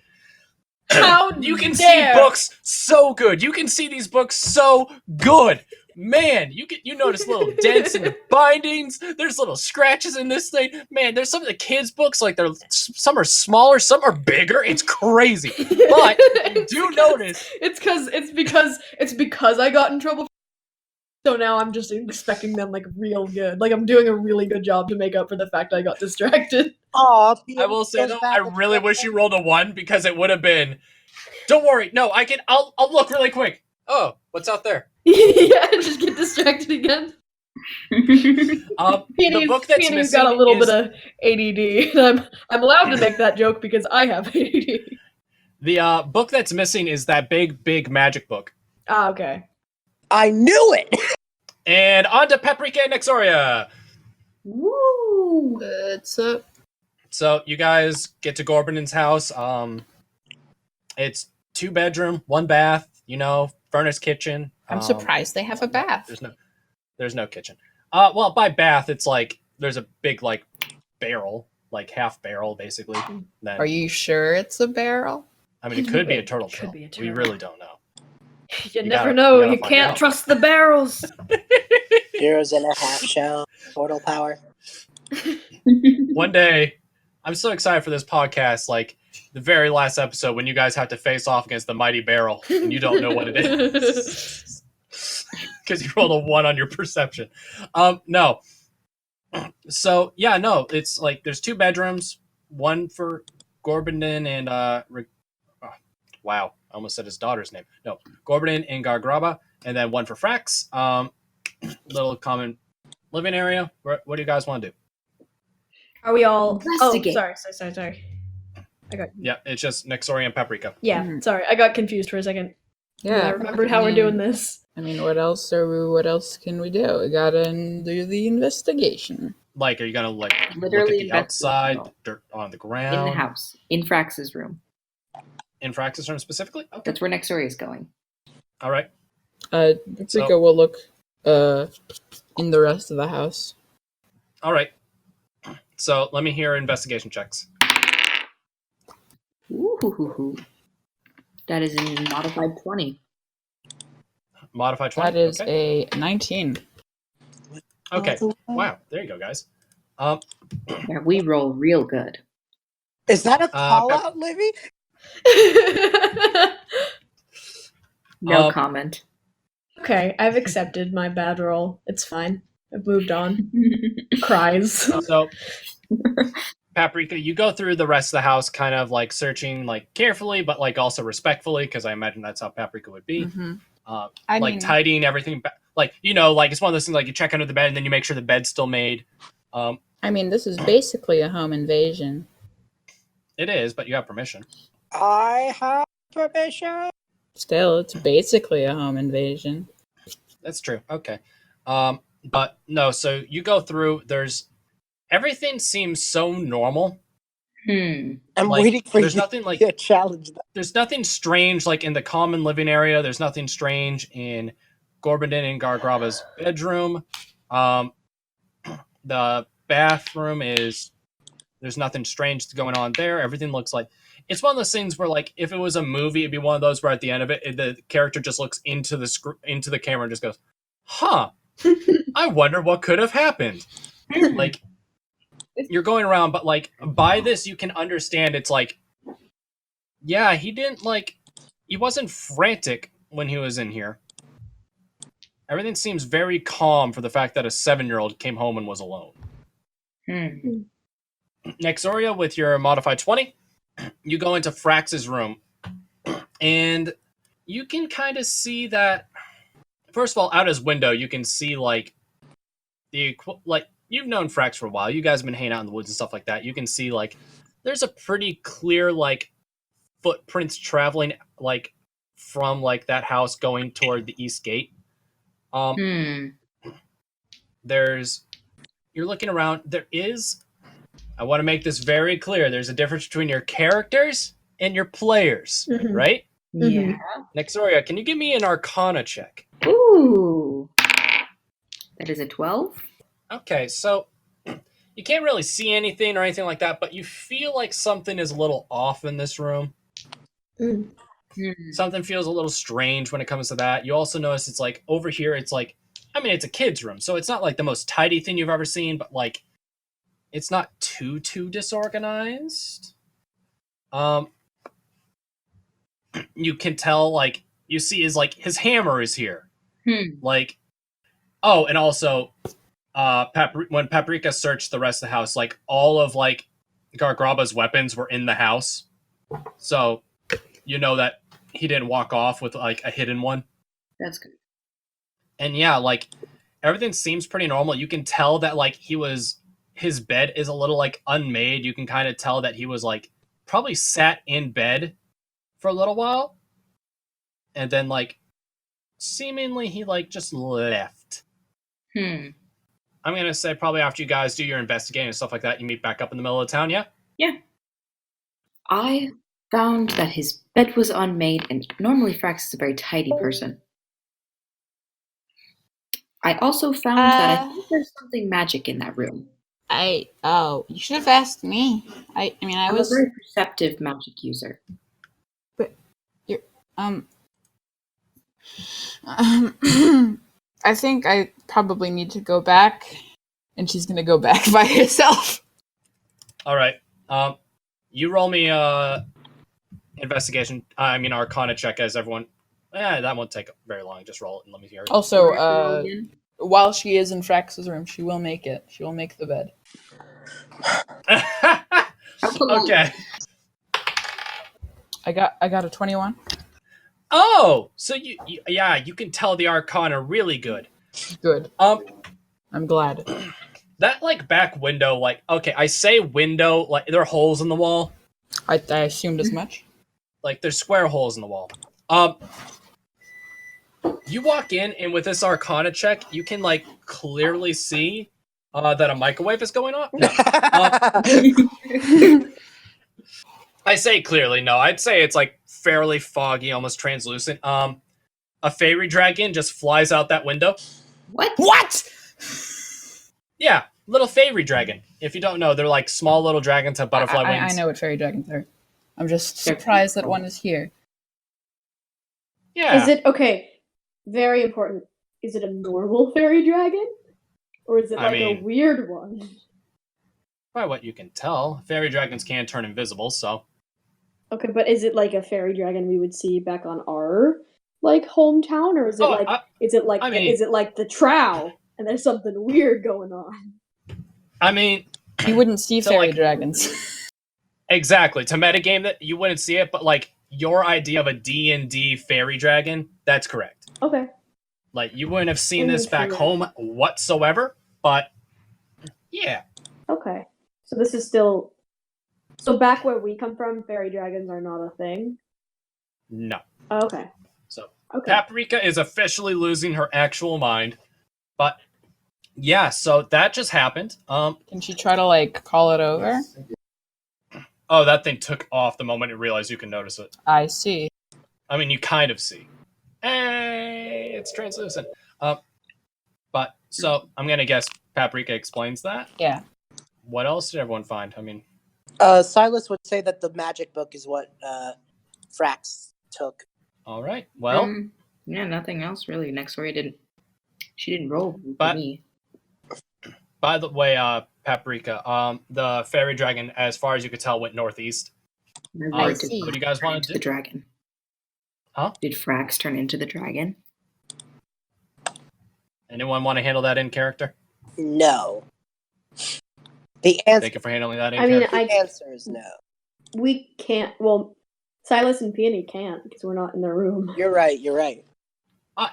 How You can dare. see books so good. You can see these books so good. Man, you notice little dents in the bindings. There's little scratches in this thing. Man, there's some of the kids' books some are smaller, some are bigger. It's crazy. But you do notice It's because I got in trouble. So now I'm just expecting them real good. I'm doing a really good job to make up for the fact I got distracted. Aw, I will say though, I really wish you rolled a 1 because it would have been. Don't worry, no, I'll look really quick. Oh, what's out there? Yeah, just get distracted again. The book that's Peony's missing got a little is bit of ADD. And I'm allowed to make that joke because I have ADD. the book that's missing is that big magic book. Ah, okay. I knew it. And on to Paprika and Nexoria. Woo! What's up? So you guys get to Gorbin's house. It's 2-bedroom, 1 bath, furnace kitchen. I'm surprised they have a bath. There's no kitchen. Well, by bath, it's like there's a big like barrel, like half barrel, basically. Then, Are you sure it's a barrel? I mean, it could be a turtle Could shell. be a We turtle. really don't know. You You never gotta- know. you gotta You find can't out. trust the barrels. 0.5 shell, portal power. One day, I'm so excited for this podcast. Like the very last episode, when you guys have to face off against the mighty barrel, and you don't know what it is because you rolled a 1 on your perception. No. So yeah, no, it's like there's 2 bedrooms, one for Gorbindin and wow, I almost said his daughter's name. No, Gorbindin and Gargraba, and then one for Frax. Little common living area. What do you guys want to do? Are we all? Oh, Investigate. sorry. I got. Yeah, it's just Nexoria and Paprika. Yeah, Mhm. sorry. I got confused for a second. Yeah. I remembered how we're doing this. I mean, what else can we do? We gotta do the investigation. Like, are you gonna like look Literally at the outside, investigate. dirt on the In ground, the house. In Frax's room. in Frax's room specifically? Okay, That's where Nexoria is going. all right. Paprika will look in the rest of the house. All right. So let me hear investigation checks. Ooh. That is a modified 20. Modified 20. That is okay. a 19. Okay. Wow. There you go, guys. Yeah, we roll real good. Is that a call Pep- out, Livy? No comment. Okay, I've accepted my bad roll. It's fine. I've moved on. Cries. So, Paprika, you go through the rest of the house, kind of like searching, like carefully, but like also respectfully, because I imagine that's how Paprika would be. Mm-hmm. Like mean- tidying everything, like like it's one of those things. Like you check under the bed, and then you make sure the bed's still made. I mean, this is basically a home invasion. It is, but you have permission. I have permission. Still, it's basically a home invasion. That's true. Okay. But no, so you go through, everything seems so normal. I'm Like, waiting for you there's nothing like to challenge that. there's nothing strange like in the common living area. There's nothing strange in Gorbindin and Gargraba's bedroom. The bathroom there's nothing strange going on there. Everything looks like it's one of those things where, like, if it was a movie, it'd be one of those where at the end of it, the character just looks into the camera and just goes, "Huh, I wonder what could have happened." Like, you're going around, but like by this, you can understand. It's like, yeah, he wasn't frantic when he was in here. Everything seems very calm for the fact that a 7-year-old came home and was alone. Nexoria, with your modified 20, you go into Frax's room, and you can kind of see that. First of all, out his window, you can see like you've known Frax for a while. You guys have been hanging out in the woods and stuff like that. You can see like there's a pretty clear like footprints traveling like from like that house going toward the east gate. You're looking around. I want to make this very clear. There's a difference between your characters and your players, Mhm. right? Yeah. Nexoria, can you give me an Arcana check? Ooh. That is a 12? Okay, so you can't really see anything or anything like that, but you feel like something is a little off in this room. Mm. Something feels a little strange when it comes to that. You also notice it's like over here, it's like, I mean, it's a kid's room, so it's not like the most tidy thing you've ever seen, but like, it's not too disorganized. You can tell, like, you see is like his hammer is here. Like, oh, and also, when Paprika searched the rest of the house, like all of like Gargraba's weapons were in the house, so you know that he didn't walk off with like a hidden one. That's good. And yeah, like everything seems pretty normal. You can tell that like his bed is a little like unmade. You can kind of tell that he was like probably sat in bed for a little while, and then like seemingly he like just left. I'm gonna say probably after you guys do your investigating and stuff like that, you meet back up in the middle of town. Yeah. I found that his bed was unmade, and normally Frax is a very tidy person. I also found that I think there's something magic in that room. You should have asked me. I mean, I I'm was. a very perceptive magic user. But you're I think I probably need to go back, and she's gonna go back by herself. All right. You roll me investigation. Arcana check as everyone. That won't take very long. Just roll it and let me hear it. Also, while she is in Frax's room, she will make it. She will make the bed. Okay. I got a 21. Oh, so you can tell the Arcana really good. Good. I'm glad. That back window, okay, I say window, there are holes in the wall. I assumed as much. There's square holes in the wall. You walk in, and with this Arcana check, you can clearly see that a microwave is going on. No. I say clearly, no. I'd say it's fairly foggy, almost translucent. A fairy dragon just flies out that window. What? Yeah, little fairy dragon. If you don't know, they're small little dragons have butterfly wings. I know what fairy dragons are. I'm just surprised that one is here. Yeah. Is it okay? Very important. Is it a normal fairy dragon, or is it a weird one? By what you can tell, fairy dragons can turn invisible. So. Okay, but is it a fairy dragon we would see back on our hometown, or is it is it like the Trow and there's something weird going on? I mean, you wouldn't see fairy dragons. Exactly. To metagame that, you wouldn't see it, but your idea of a D&D fairy dragon, that's correct. Okay. You wouldn't have seen this back home whatsoever, but yeah. Okay. So this is still... So back where we come from, fairy dragons are not a thing? No. Oh, okay. So Paprika is officially losing her actual mind, but yeah, so that just happened. Can she try to call it over? Oh, that thing took off the moment it realized you can notice it. I see. I mean, you kind of see. Hey, it's translucent. But so I'm gonna guess Paprika explains that. Yeah. What else did everyone find? I mean, Silus would say that the magic book is what Frax took. All right. Well, yeah, nothing else really. Nexoria didn't roll but, me. By the way, Paprika, the fairy dragon, as far as you could tell, went northeast. I see. What do you guys want to do? The dragon. Huh? Did Frax turn into the dragon? Anyone want to handle that in character? No. The answer. Thank you for handling that in character. The answer is no. We can't. Well, Silus and Peony can't because we're not in the room. You're right.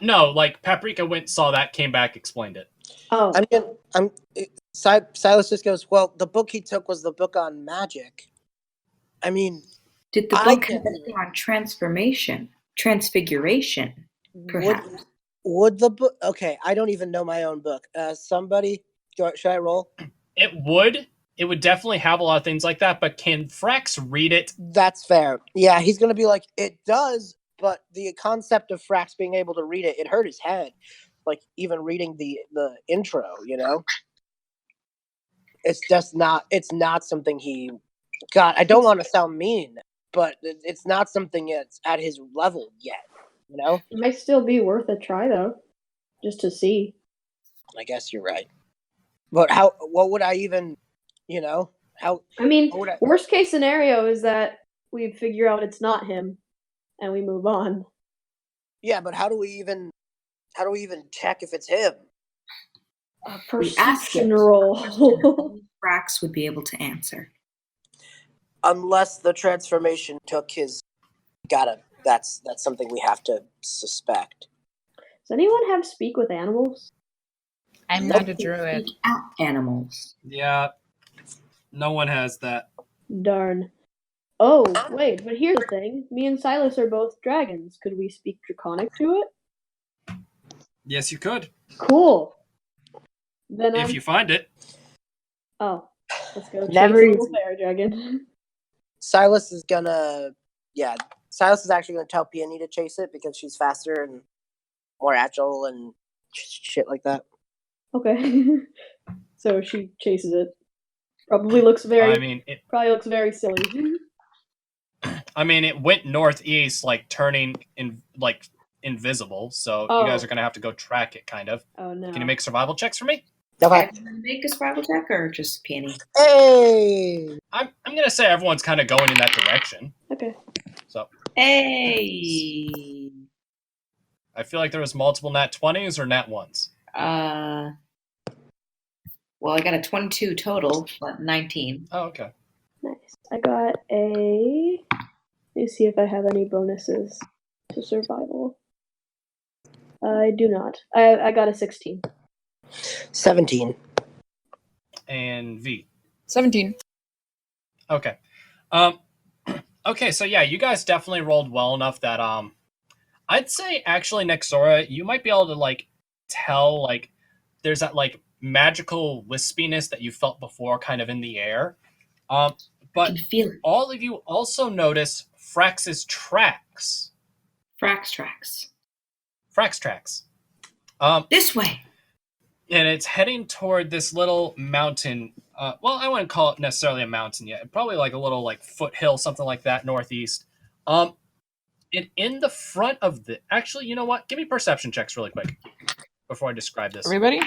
No, Paprika went, saw that, came back, explained it. Oh. Silus just goes, well, the book he took was the book on magic. I mean, did the book have anything on transfiguration, perhaps? Would the book? Okay, I don't even know my own book. Somebody, should I roll? It would definitely have a lot of things like that, but can Frax read it? That's fair. Yeah, he's gonna be like, it does, but the concept of Frax being able to read it hurt his head. Even reading the intro, it's just not. It's not something he got. I don't want to sound mean, but it's not something that's at his level yet. It might still be worth a try though, just to see. I guess you're right. But what would I even, how? I mean, worst case scenario is that we figure out it's not him, and we move on. Yeah, but how do we even check if it's him? A perception roll. Frax would be able to answer. Unless the transformation took his. That's something we have to suspect. Does anyone have speak with animals? I'm not a druid. Speak at animals. Yeah, no one has that. Darn. Oh, wait, but here's the thing. Me and Silus are both dragons. Could we speak Draconic to it? Yes, you could. Cool. Then if you find it. Oh, let's go. Never chase a little fairy dragon. Silus is gonna yeah, Silus is actually going to tell Peony to chase it because she's faster and more agile and shit like that. Okay. So she chases it. Probably looks very silly. I mean, it went northeast, like turning invisible. So you guys are gonna have to go track it, kind of. Oh no. Can you make survival checks for me? Okay. Make a survival check or just Peony? Hey! I'm gonna say everyone's kind of going in that direction. Okay. So Hey. I feel like there was multiple nat 20s or nat 1s. Well, I got a 22 total, but 19. Oh, okay. Nice. I got a. Let me see if I have any bonuses to survival. I do not. I got a 16. 17. And V. 17. Okay. Okay, so yeah, you guys definitely rolled well enough that I'd say actually Nexoria, you might be able to like tell like there's that like magical wispiness that you felt before kind of in the air. But feel it. all of you also notice Frax's tracks. Frax tracks. Frax tracks. This way. And it's heading toward this little mountain. Well, I wouldn't call it necessarily a mountain yet. Probably like a little like foothill, something like that, northeast. And in the front of the... Actually, you know what? Give me perception checks really quick before I describe this. Everybody?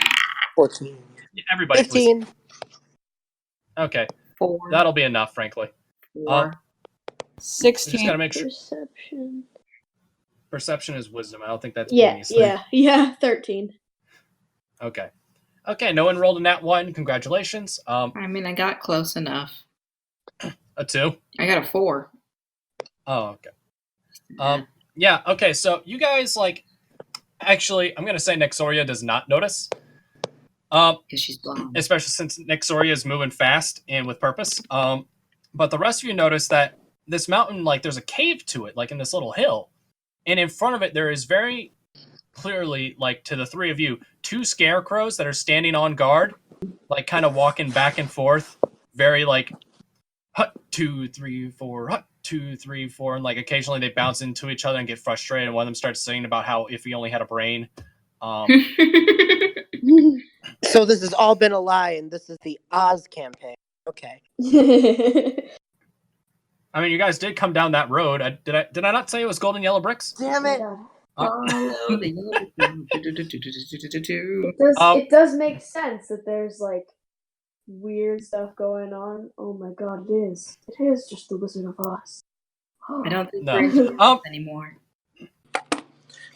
14. Yeah, everybody, 15. please. Okay. 4. That'll be enough, frankly. 4. 16. Just gotta make sure. Perception. Perception is wisdom. I don't think that's Yeah, Peony's thing. yeah. 13. Okay. Okay, no one rolled a nat 1. Congratulations. I mean, I got close enough. A 2. I got a 4. Oh, okay. Yeah, okay, so you guys, like... Actually, I'm gonna say Nexoria does not notice. Because she's blind. Especially since Nexoria is moving fast and with purpose. But the rest of you notice that this mountain, like, there's a cave to it, like in this little hill. And in front of it, there is very clearly, like, to the three of you, 2 scarecrows that are standing on guard, like, kind of walking back and forth, very, like, hut, 2, 3, 4, hut, 2, 3, 4, and, like, occasionally they bounce into each other and get frustrated, and one of them starts singing about how if he only had a brain. So this has all been a lie, and this is the Oz campaign. Okay. I mean, you guys did come down that road. Did I not say it was golden yellow bricks? Damn it! It does make sense that there's like weird stuff going on. Oh my god, it is. It is just the Wizard of Oz. I don't think No. we're in Oz anymore.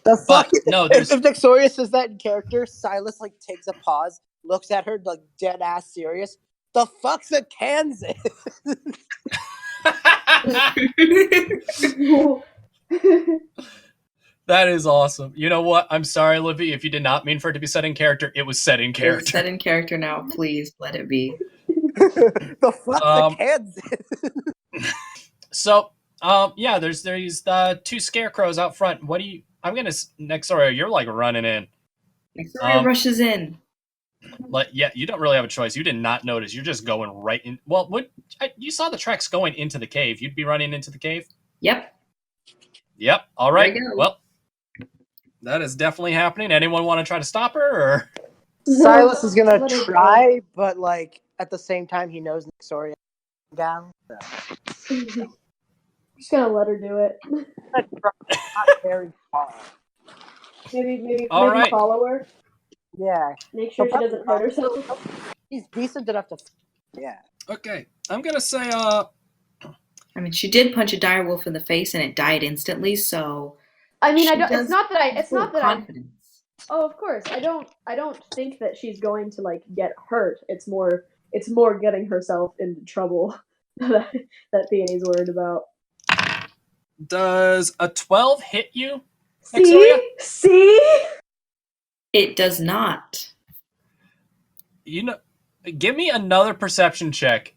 The fuck? No, if Nexoria says that in character, Silus like takes a pause, looks at her like dead ass serious. The fuck's a Kansas? That is awesome. You know what? I'm sorry, Livy, if you did not mean for it to be set in character, it was set in character. It's set in character now. Please let it be. The fuck's a Kansas? So, yeah, there's 2 scarecrows out front. What do you... I'm gonna... Nexoria, you're like running in. Nexoria rushes in. Like, yeah, you don't really have a choice. You did not notice. You're just going right in. Well, you saw the tracks going into the cave. You'd be running into the cave? Yep. Yep. All right. There you go. Well, that is definitely happening. Anyone want to try to stop her, or... Silus is gonna try, but like at the same time, he knows Nexoria gal. So. Just gonna let her do it. Not very far. Maybe right. follow her. Yeah. Make sure she doesn't hurt herself. He's decent enough to. Yeah. Okay. I'm gonna say, I mean, she did punch a direwolf in the face and it died instantly, so... I mean, She it's not that I... confidence. Oh, of course. I don't think that she's going to like get hurt. It's more getting herself into trouble that Peony's worried about. does a 12 hit you, Nexoria? See? It does not. You know, give me another perception check.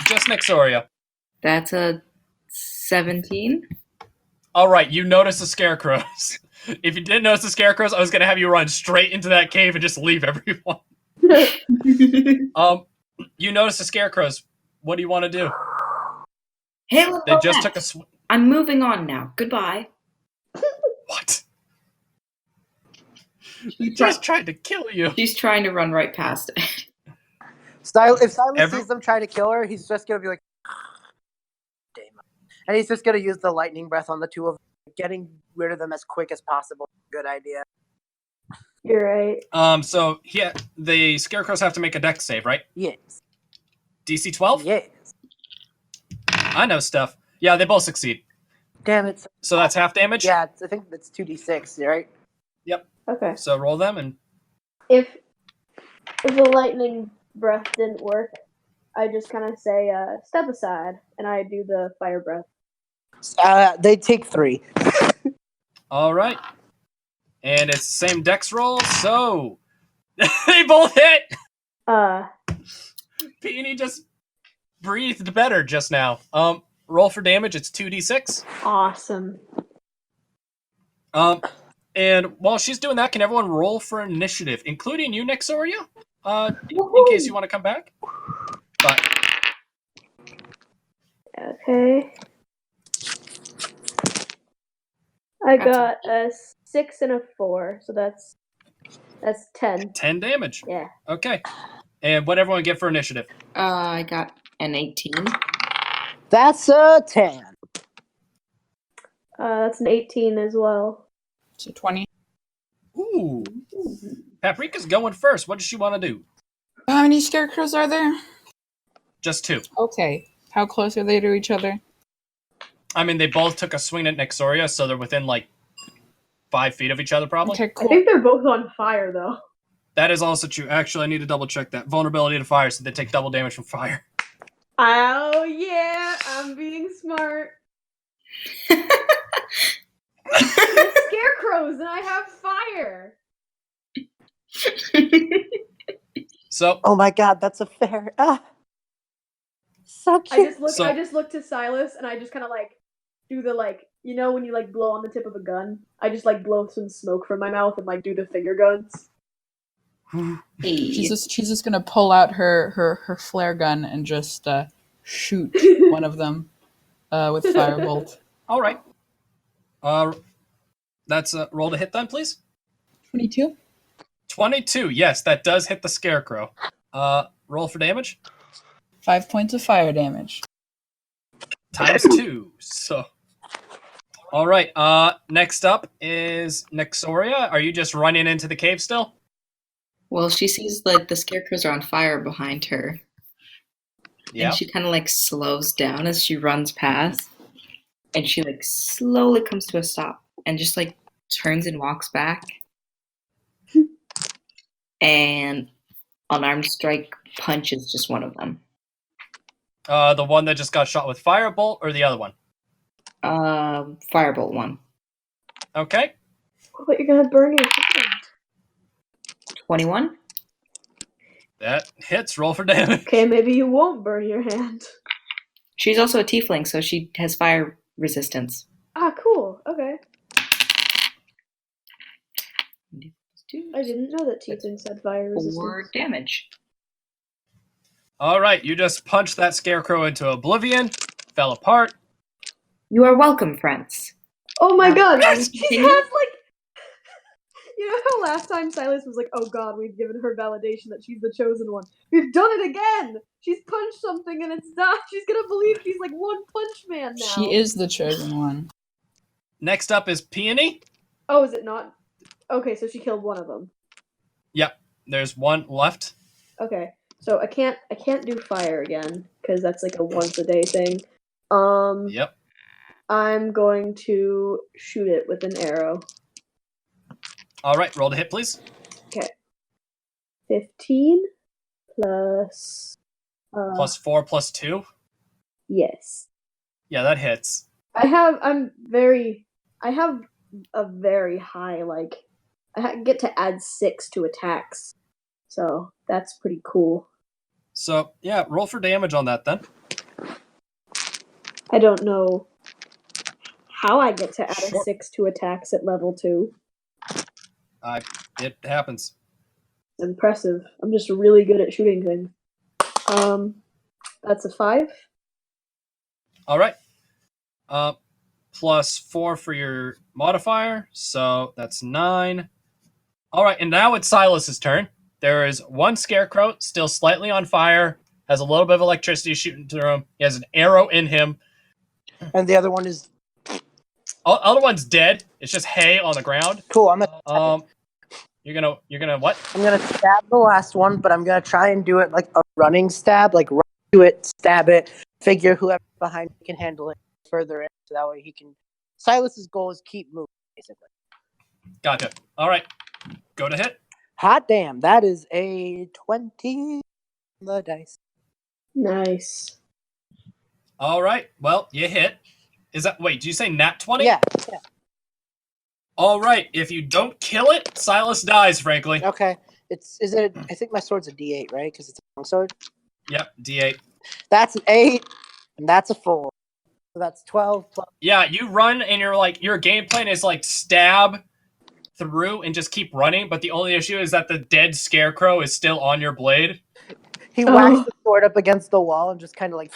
Just Nexoria. That's a 17. All right, you notice the scarecrows. If you didn't notice the scarecrows, I was going to have you run straight into that cave and just leave everyone. You notice the scarecrows. What do you want to do? Hail They and just back. took a swing. I'm moving on now. Goodbye. What? They just tried to kill you. She's trying to run right past it. If Silus Every- sees them try to kill her, he's just gonna be like, "Damn." And he's just gonna use the lightning breath on the two of them. Getting rid of them as quick as possible. Good idea. You're right. So the scarecrows have to make a dex save, right? Yes. DC 12? Yes. I know stuff. Yeah, they both succeed. Damn it. So that's half damage? Yeah, I think that's 2d6, right? Yep. Okay. So roll them and If the lightning breath didn't work, I just kind of say, step aside, and I do the fire breath. They take 3. all right. And it's the same dex roll, so they both hit. Peony just breathed better just now. Roll for damage, it's 2d6. Awesome. And while she's doing that, can everyone roll for initiative, including you, Nexoria? In case you want to come back. But Okay. I got a 6 and a 4, so that's 10. 10 damage. Yeah. Okay. And what everyone get for initiative? I got an 18. That's a 10. That's an 18 as well. So 20. Ooh. Paprika's going first. What does she want to do? How many scarecrows are there? Just 2. Okay. How close are they to each other? I mean, they both took a swing at Nexoria, so they're within like 5 feet of each other, probably. Okay, I cool. think they're both on fire, though. That is also true. Actually, I need to double check that. Vulnerability to fire, so they take double damage from fire. Oh, yeah, I'm being smart. They're scarecrows, and I have fire. So, Oh my god, that's a fair. So I cute. just look to Silus, and I just kind of like do the when you like blow on the tip of a gun. I just like blow some smoke from my mouth and like do the finger guns. She's just gonna pull out her flare gun and just shoot one of them with firebolt. all right. That's roll to hit then, please. 22. 22. Yes, that does hit the scarecrow. Roll for damage. 5 points of fire damage. Times 2. So, all right. Next up is Nexoria. Are you just running into the cave still? Well, she sees like the scarecrows are on fire behind her. Yeah. And she kind of like slows down as she runs past. And she like slowly comes to a stop and just like turns and walks back. And unarmed strike punches just one of them. The one that just got shot with firebolt, or the other one? Firebolt one. Okay. But you're gonna burn your hand. 21. That hits. Roll for damage. Okay, maybe you won't burn your hand. She's also a tiefling, so she has fire resistance. Ah, cool. Okay. I didn't know that tieflings had fire resistance. 4 damage. All right. You just punched that scarecrow into oblivion. Fell apart. You are welcome, friends. Oh my god, Yes, she continue. has like you know how last time Silus was like, oh god, we've given her validation that she's the chosen one. We've done it again! She's punched something and it's not she's gonna believe she's like One Punch Man now. She is the chosen one. Next up is Peony. Oh, is it not? Okay, so she killed one of them. Yep. There's one left. Okay. So I can't do fire again, because that's like a once a day thing. Yep. I'm going to shoot it with an arrow. All right. Roll to hit, please. 15 plus Plus 4 plus 2. yes. Yeah, that hits. I have a very high get to add 6 to attacks. So that's pretty cool. So, yeah, roll for damage on that then. I don't know how I get to add Sure. a 6 to attacks at level 2. It happens. Impressive. I'm just really good at shooting things. That's a 5. All right. Plus 4 for your modifier, so that's 9. All right, and now it's Silas's turn. There is one scarecrow still slightly on fire, has a little bit of electricity shooting through him. He has an arrow in him. And the other one is Other one's dead. It's just hay on the ground. cool. I'm gonna You're gonna what? I'm gonna stab the last one, but I'm gonna try and do it like a running stab, like run to it, stab it, figure whoever behind me can handle it further in, so that way he can. Silas's goal is keep moving, basically. Gotcha. All right, go to hit. Hot damn, that is a 20 on the dice. Nice. All right, well, you hit. Is that wait? Did you say nat 20? Yeah. All right, if you don't kill it, Silas dies. Frankly. Okay. Is it? I think my sword's a D8, right? Because it's a long sword. Yep, D8. That's an 8, and that's a 4. So that's 12 plus. Yeah, you run and your game plan is like stab through and just keep running, but the only issue is that the dead scarecrow is still on your blade. He whacks the sword up against the wall and just kind of like.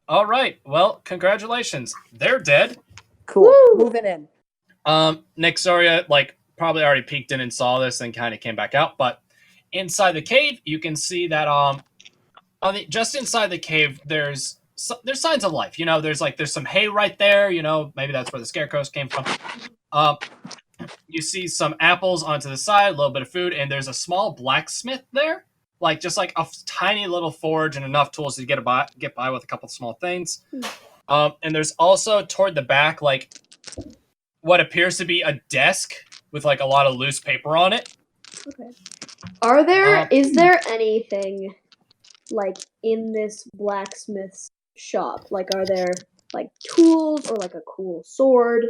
All right, well, congratulations. They're dead. Cool. Woo! Moving in. Nexoria probably already peeked in and saw this and kind of came back out, but inside the cave, you can see that just inside the cave there's signs of life. There's some hay right there, maybe that's where the scarecrows came from. You see some apples onto the side, a little bit of food, and there's a small blacksmith there, just like a tiny little forge and enough tools to get by with a couple of small things. And there's also toward the back what appears to be a desk with a lot of loose paper on it. Okay. Is there anything in this blacksmith's shop? Are there tools or a cool sword?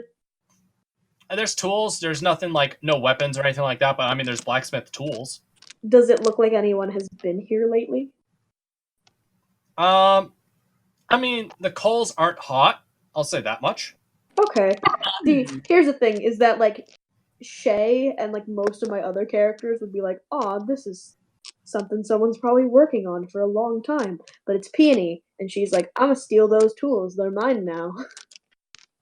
There's tools. There's nothing no weapons or anything like that, but I mean there's blacksmith tools. Does it look like anyone has been here lately? I mean the coals aren't hot. I'll say that much. Okay. See, here's the thing: is that Shay and most of my other characters would be "Aw, this is something someone's probably working on for a long time." But it's Peony, and she's "I'm gonna steal those tools. They're mine now."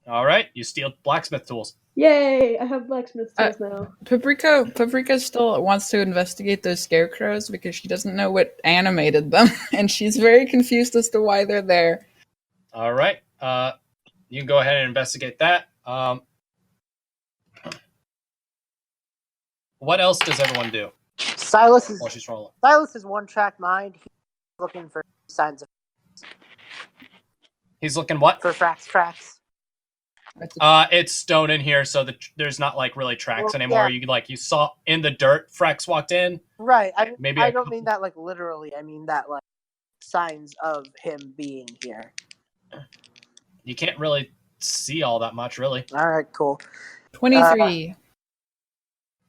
All right, you steal blacksmith tools. Yay! I have blacksmith tools now. Paprika still wants to investigate those scarecrows because she doesn't know what animated them, and she's very confused as to why they're there. All right, you can go ahead and investigate that. What else does everyone do? Silas is one-track mind. He's looking for signs of. He's looking what? For Frax tracks. It's stone in here, so there's not really tracks anymore. Yeah. You saw in the dirt. Frax walked in. Right. I don't mean that literally. I mean that signs of him being here. You can't really see all that much, really. All right. Cool. 23.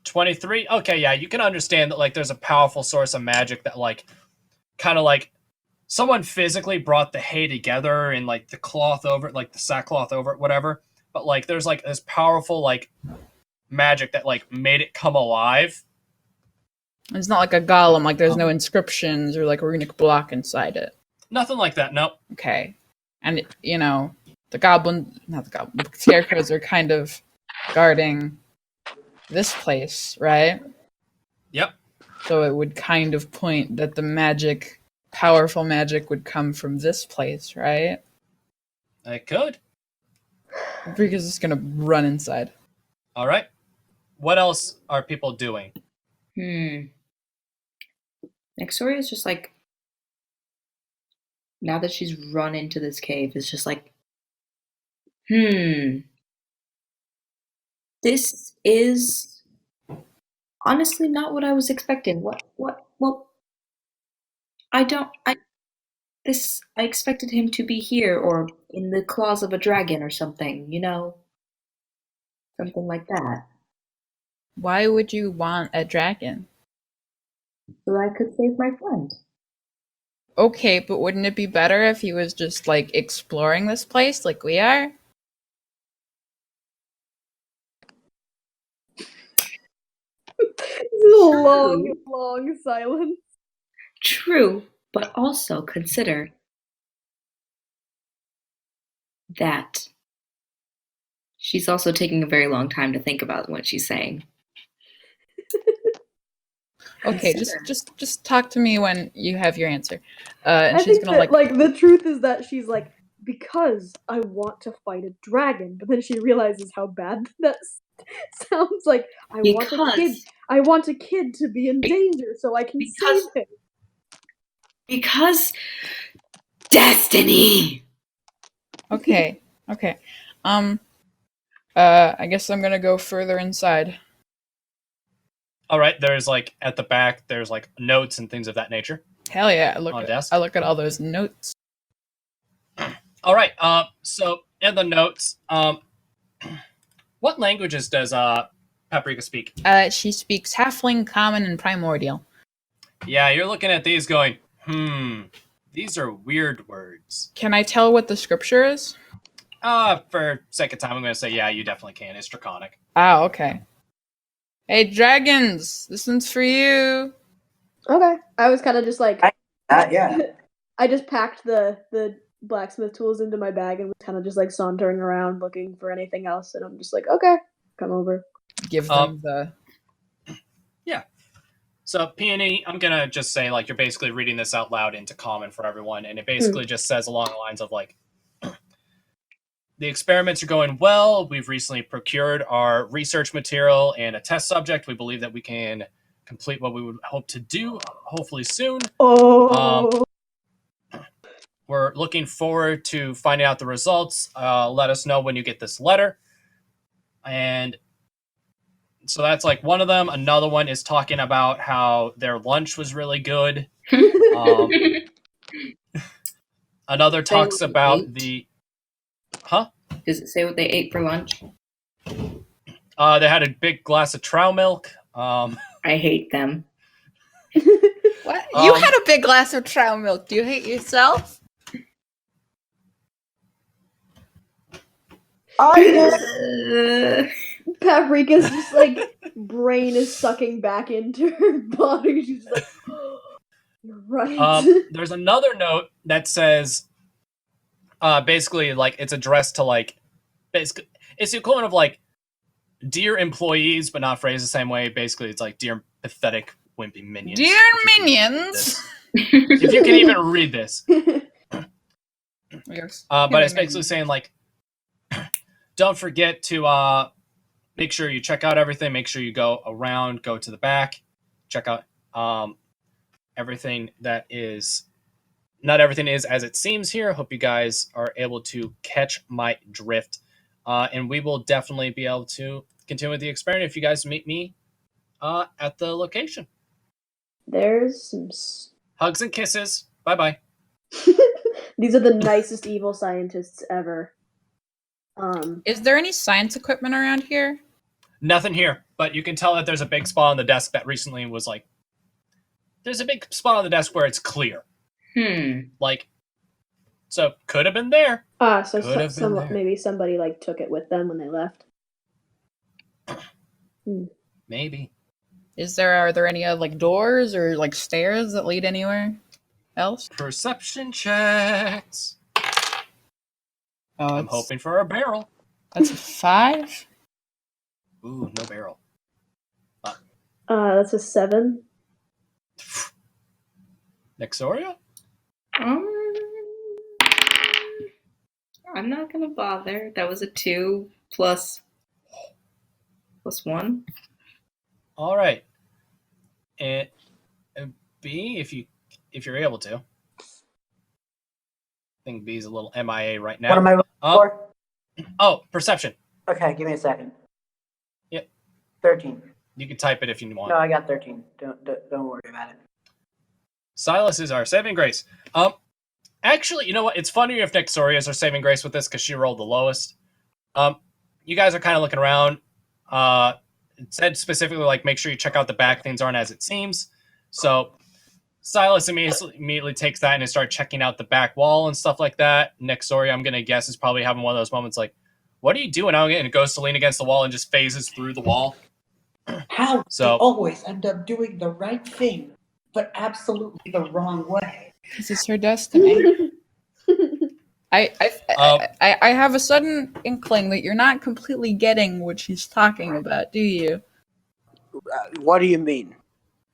23. Okay, yeah, you can understand that there's a powerful source of magic that kind of someone physically brought the hay together and the cloth over it, the sackcloth over it, whatever. But there's this powerful magic that made it come alive. It's not like a golem, there's no inscriptions or a runic block inside it. Nothing like that, no. Okay. And the scarecrows are kind of guarding this place, right? Yep. So it would kind of point that the powerful magic would come from this place, right? It could. Paprika's just gonna run inside. All right. What else are people doing? Nexoria is just now that she's run into this cave, it's just this is honestly not what I was expecting. Well, I expected him to be here or in the claws of a dragon or something, something like that. Why would you want a dragon? So I could save my friend. Okay, but wouldn't it be better if he was just exploring this place like we are? This is a long silence. True, but also consider that she's also taking a very long time to think about what she's saying. Okay, just talk to me when you have your answer. And I she's think gonna that, like, the truth is that she's like, because I want to fight a dragon, but then she realizes how bad that sounds. Like, I want a kid to be in danger so I can save him. Because destiny. Okay. I guess I'm gonna go further inside. All right, there's like at the back, there's like notes and things of that nature. Hell yeah! On desk. I look at all those notes. All right. So in the notes, what languages does Paprika speak? She speaks Halfling, Common, and Primordial. Yeah, you're looking at these going, these are weird words. Can I tell what the scripture is? For sake of time, I'm going to say, yeah, you definitely can. It's Draconic. Ah, okay. Hey, dragons! This one's for you! Okay. I was kind of just like... Yeah. I just packed the blacksmith tools into my bag and was kind of just like sauntering around looking for anything else, and I'm just like, okay, come over. Give them the... Yeah. So, Peony, I'm going to just say, like, you're basically reading this out loud into common for everyone, and it basically just says along the lines of, like, the experiments are going well. We've recently procured our research material and a test subject. We believe that we can complete what we would hope to do, hopefully soon. We're looking forward to finding out the results. Let us know when you get this letter. And so that's like one of them. Another one is talking about how their lunch was really good. Another talks about the... Huh? Does it say what they ate for lunch? They had a big glass of trout milk. I hate them. What? You had a big glass of trout milk. Do you hate yourself? Paprika's just like brain is sucking back into her body. She's like, oh, you're right. There's another note that says, basically, like it's addressed to like, basically, it's the equivalent of like, dear employees, but not phrased the same way. Basically, it's like dear pathetic wimpy minions. Dear minions. If you can even read this. Yes. But it's basically saying like, don't forget to make sure you check out everything. Make sure you go around, go to the back, check out everything that is. Not everything is as it seems here. Hope you guys are able to catch my drift, and we will definitely be able to continue with the experiment if you guys meet me at the location. There's some. Hugs and kisses. Bye bye. These are the nicest evil scientists ever. Is there any science equipment around here? Nothing here, but you can tell that there's a big spot on the desk that recently was like. There's a big spot on the desk where it's clear. Like, so could have been there. So maybe somebody like took it with them when they left. Maybe. Are there any like doors or like stairs that lead anywhere else? Perception checks. Oh, I'm hoping for a barrel. That's a 5. Ooh, no barrel. That's a 7. Nexoria? I'm not gonna bother. That was a 2 plus 1. All right. And B, if you're able to. I think B's a little MIA right now. What am I looking for? Oh, perception. Okay, give me a second. Yep. 13. You can type it if you want. No, I got 13. Don't worry about it. Silus is our saving grace. Actually, you know what? It's funnier if Nexoria is our saving grace with this because she rolled the lowest. You guys are kind of looking around. It said specifically, like, make sure you check out the back. Things aren't as it seems. So Silus immediately takes that and starts checking out the back wall and stuff like that. Nexoria, I'm going to guess, is probably having one of those moments like, what are you doing? And it goes to lean against the wall and just phases through the wall. How do you always end up doing the right thing, but absolutely the wrong way? Because it's her destiny. I have a sudden inkling that you're not completely getting what she's talking about, do you? What do you mean?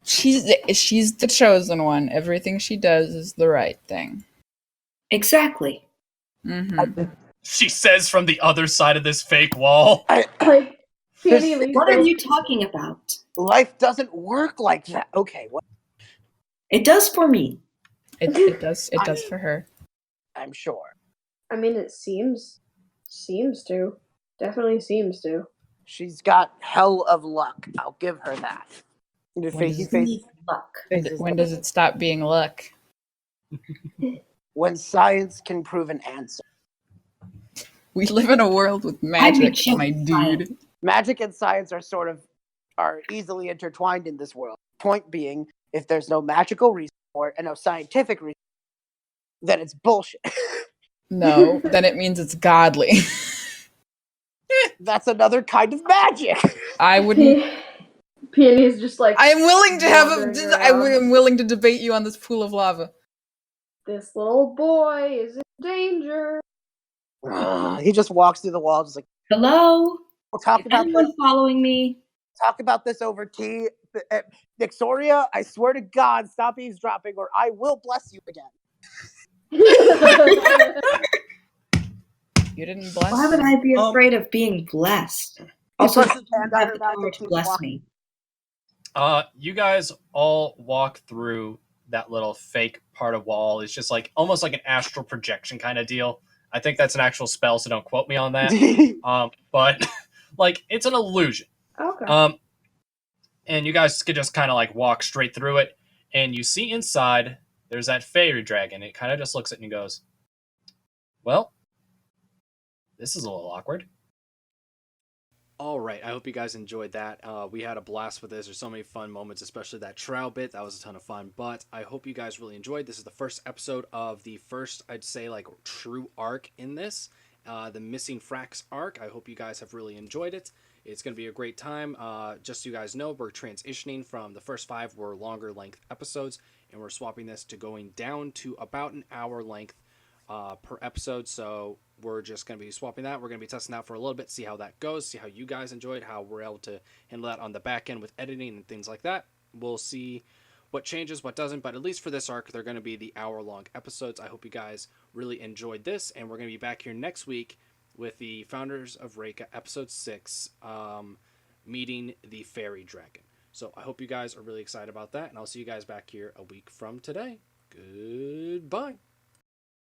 She's the chosen one. Everything she does is the right thing. Exactly. Mm-hmm. She says from the other side of this fake wall. Like, Peony leaves What are the- you talking about? Life doesn't work like that. Okay, what? It does for me. It does for her. I'm sure. I mean, it seems to. Definitely seems to. She's got hell of luck. I'll give her that. When does it stop being luck? When science can prove an answer. We live in a world with magic, my dude. Magic and science are easily intertwined in this world. Point being, if there's no magical reason for it and no scientific reason, then it's bullshit. No, then it means it's godly. That's another kind of magic. I wouldn't. Peony is just like. I'm willing to wandering around. I'm willing to debate you on this pool of lava. This little boy is in danger. He just walks through the wall, just like, Hello? we'll talk Is about anyone this. following me? Talk about this over tea. Nexoria, I swear to God, stop eavesdropping, or I will bless you again. You didn't bless Why would her. I be afraid of being blessed? Also, puts his you hand on have her the mouth power and to keeps bless walking. me. You guys all walk through that little fake part of wall. It's just like almost like an astral projection kind of deal. I think that's an actual spell, so don't quote me on that. But like it's an illusion. Okay. And you guys could just kind of like walk straight through it, and you see inside there's that fairy dragon. It kind of just looks at it and goes, "Well, this is a little awkward." All right, I hope you guys enjoyed that. We had a blast with this. There's so many fun moments, especially that trout bit. That was a ton of fun. But I hope you guys really enjoyed. This is the first episode of the first, I'd say, like true arc in this, the Missing Frax arc. I hope you guys have really enjoyed it. It's going to be a great time. Just so you guys know, we're transitioning from the first 5 were longer length episodes, and we're swapping this to going down to about an hour length per episode. So we're just going to be swapping that. We're going to be testing out for a little bit, see how that goes, see how you guys enjoy it, how we're able to handle that on the back end with editing and things like that. We'll see what changes, what doesn't, but at least for this arc, they're going to be the hour-long episodes. I hope you guys really enjoyed this, and we're going to be back here next week with the Founders of Reka, episode 6, meeting the fairy dragon. So I hope you guys are really excited about that, and I'll see you guys back here a week from today. Goodbye.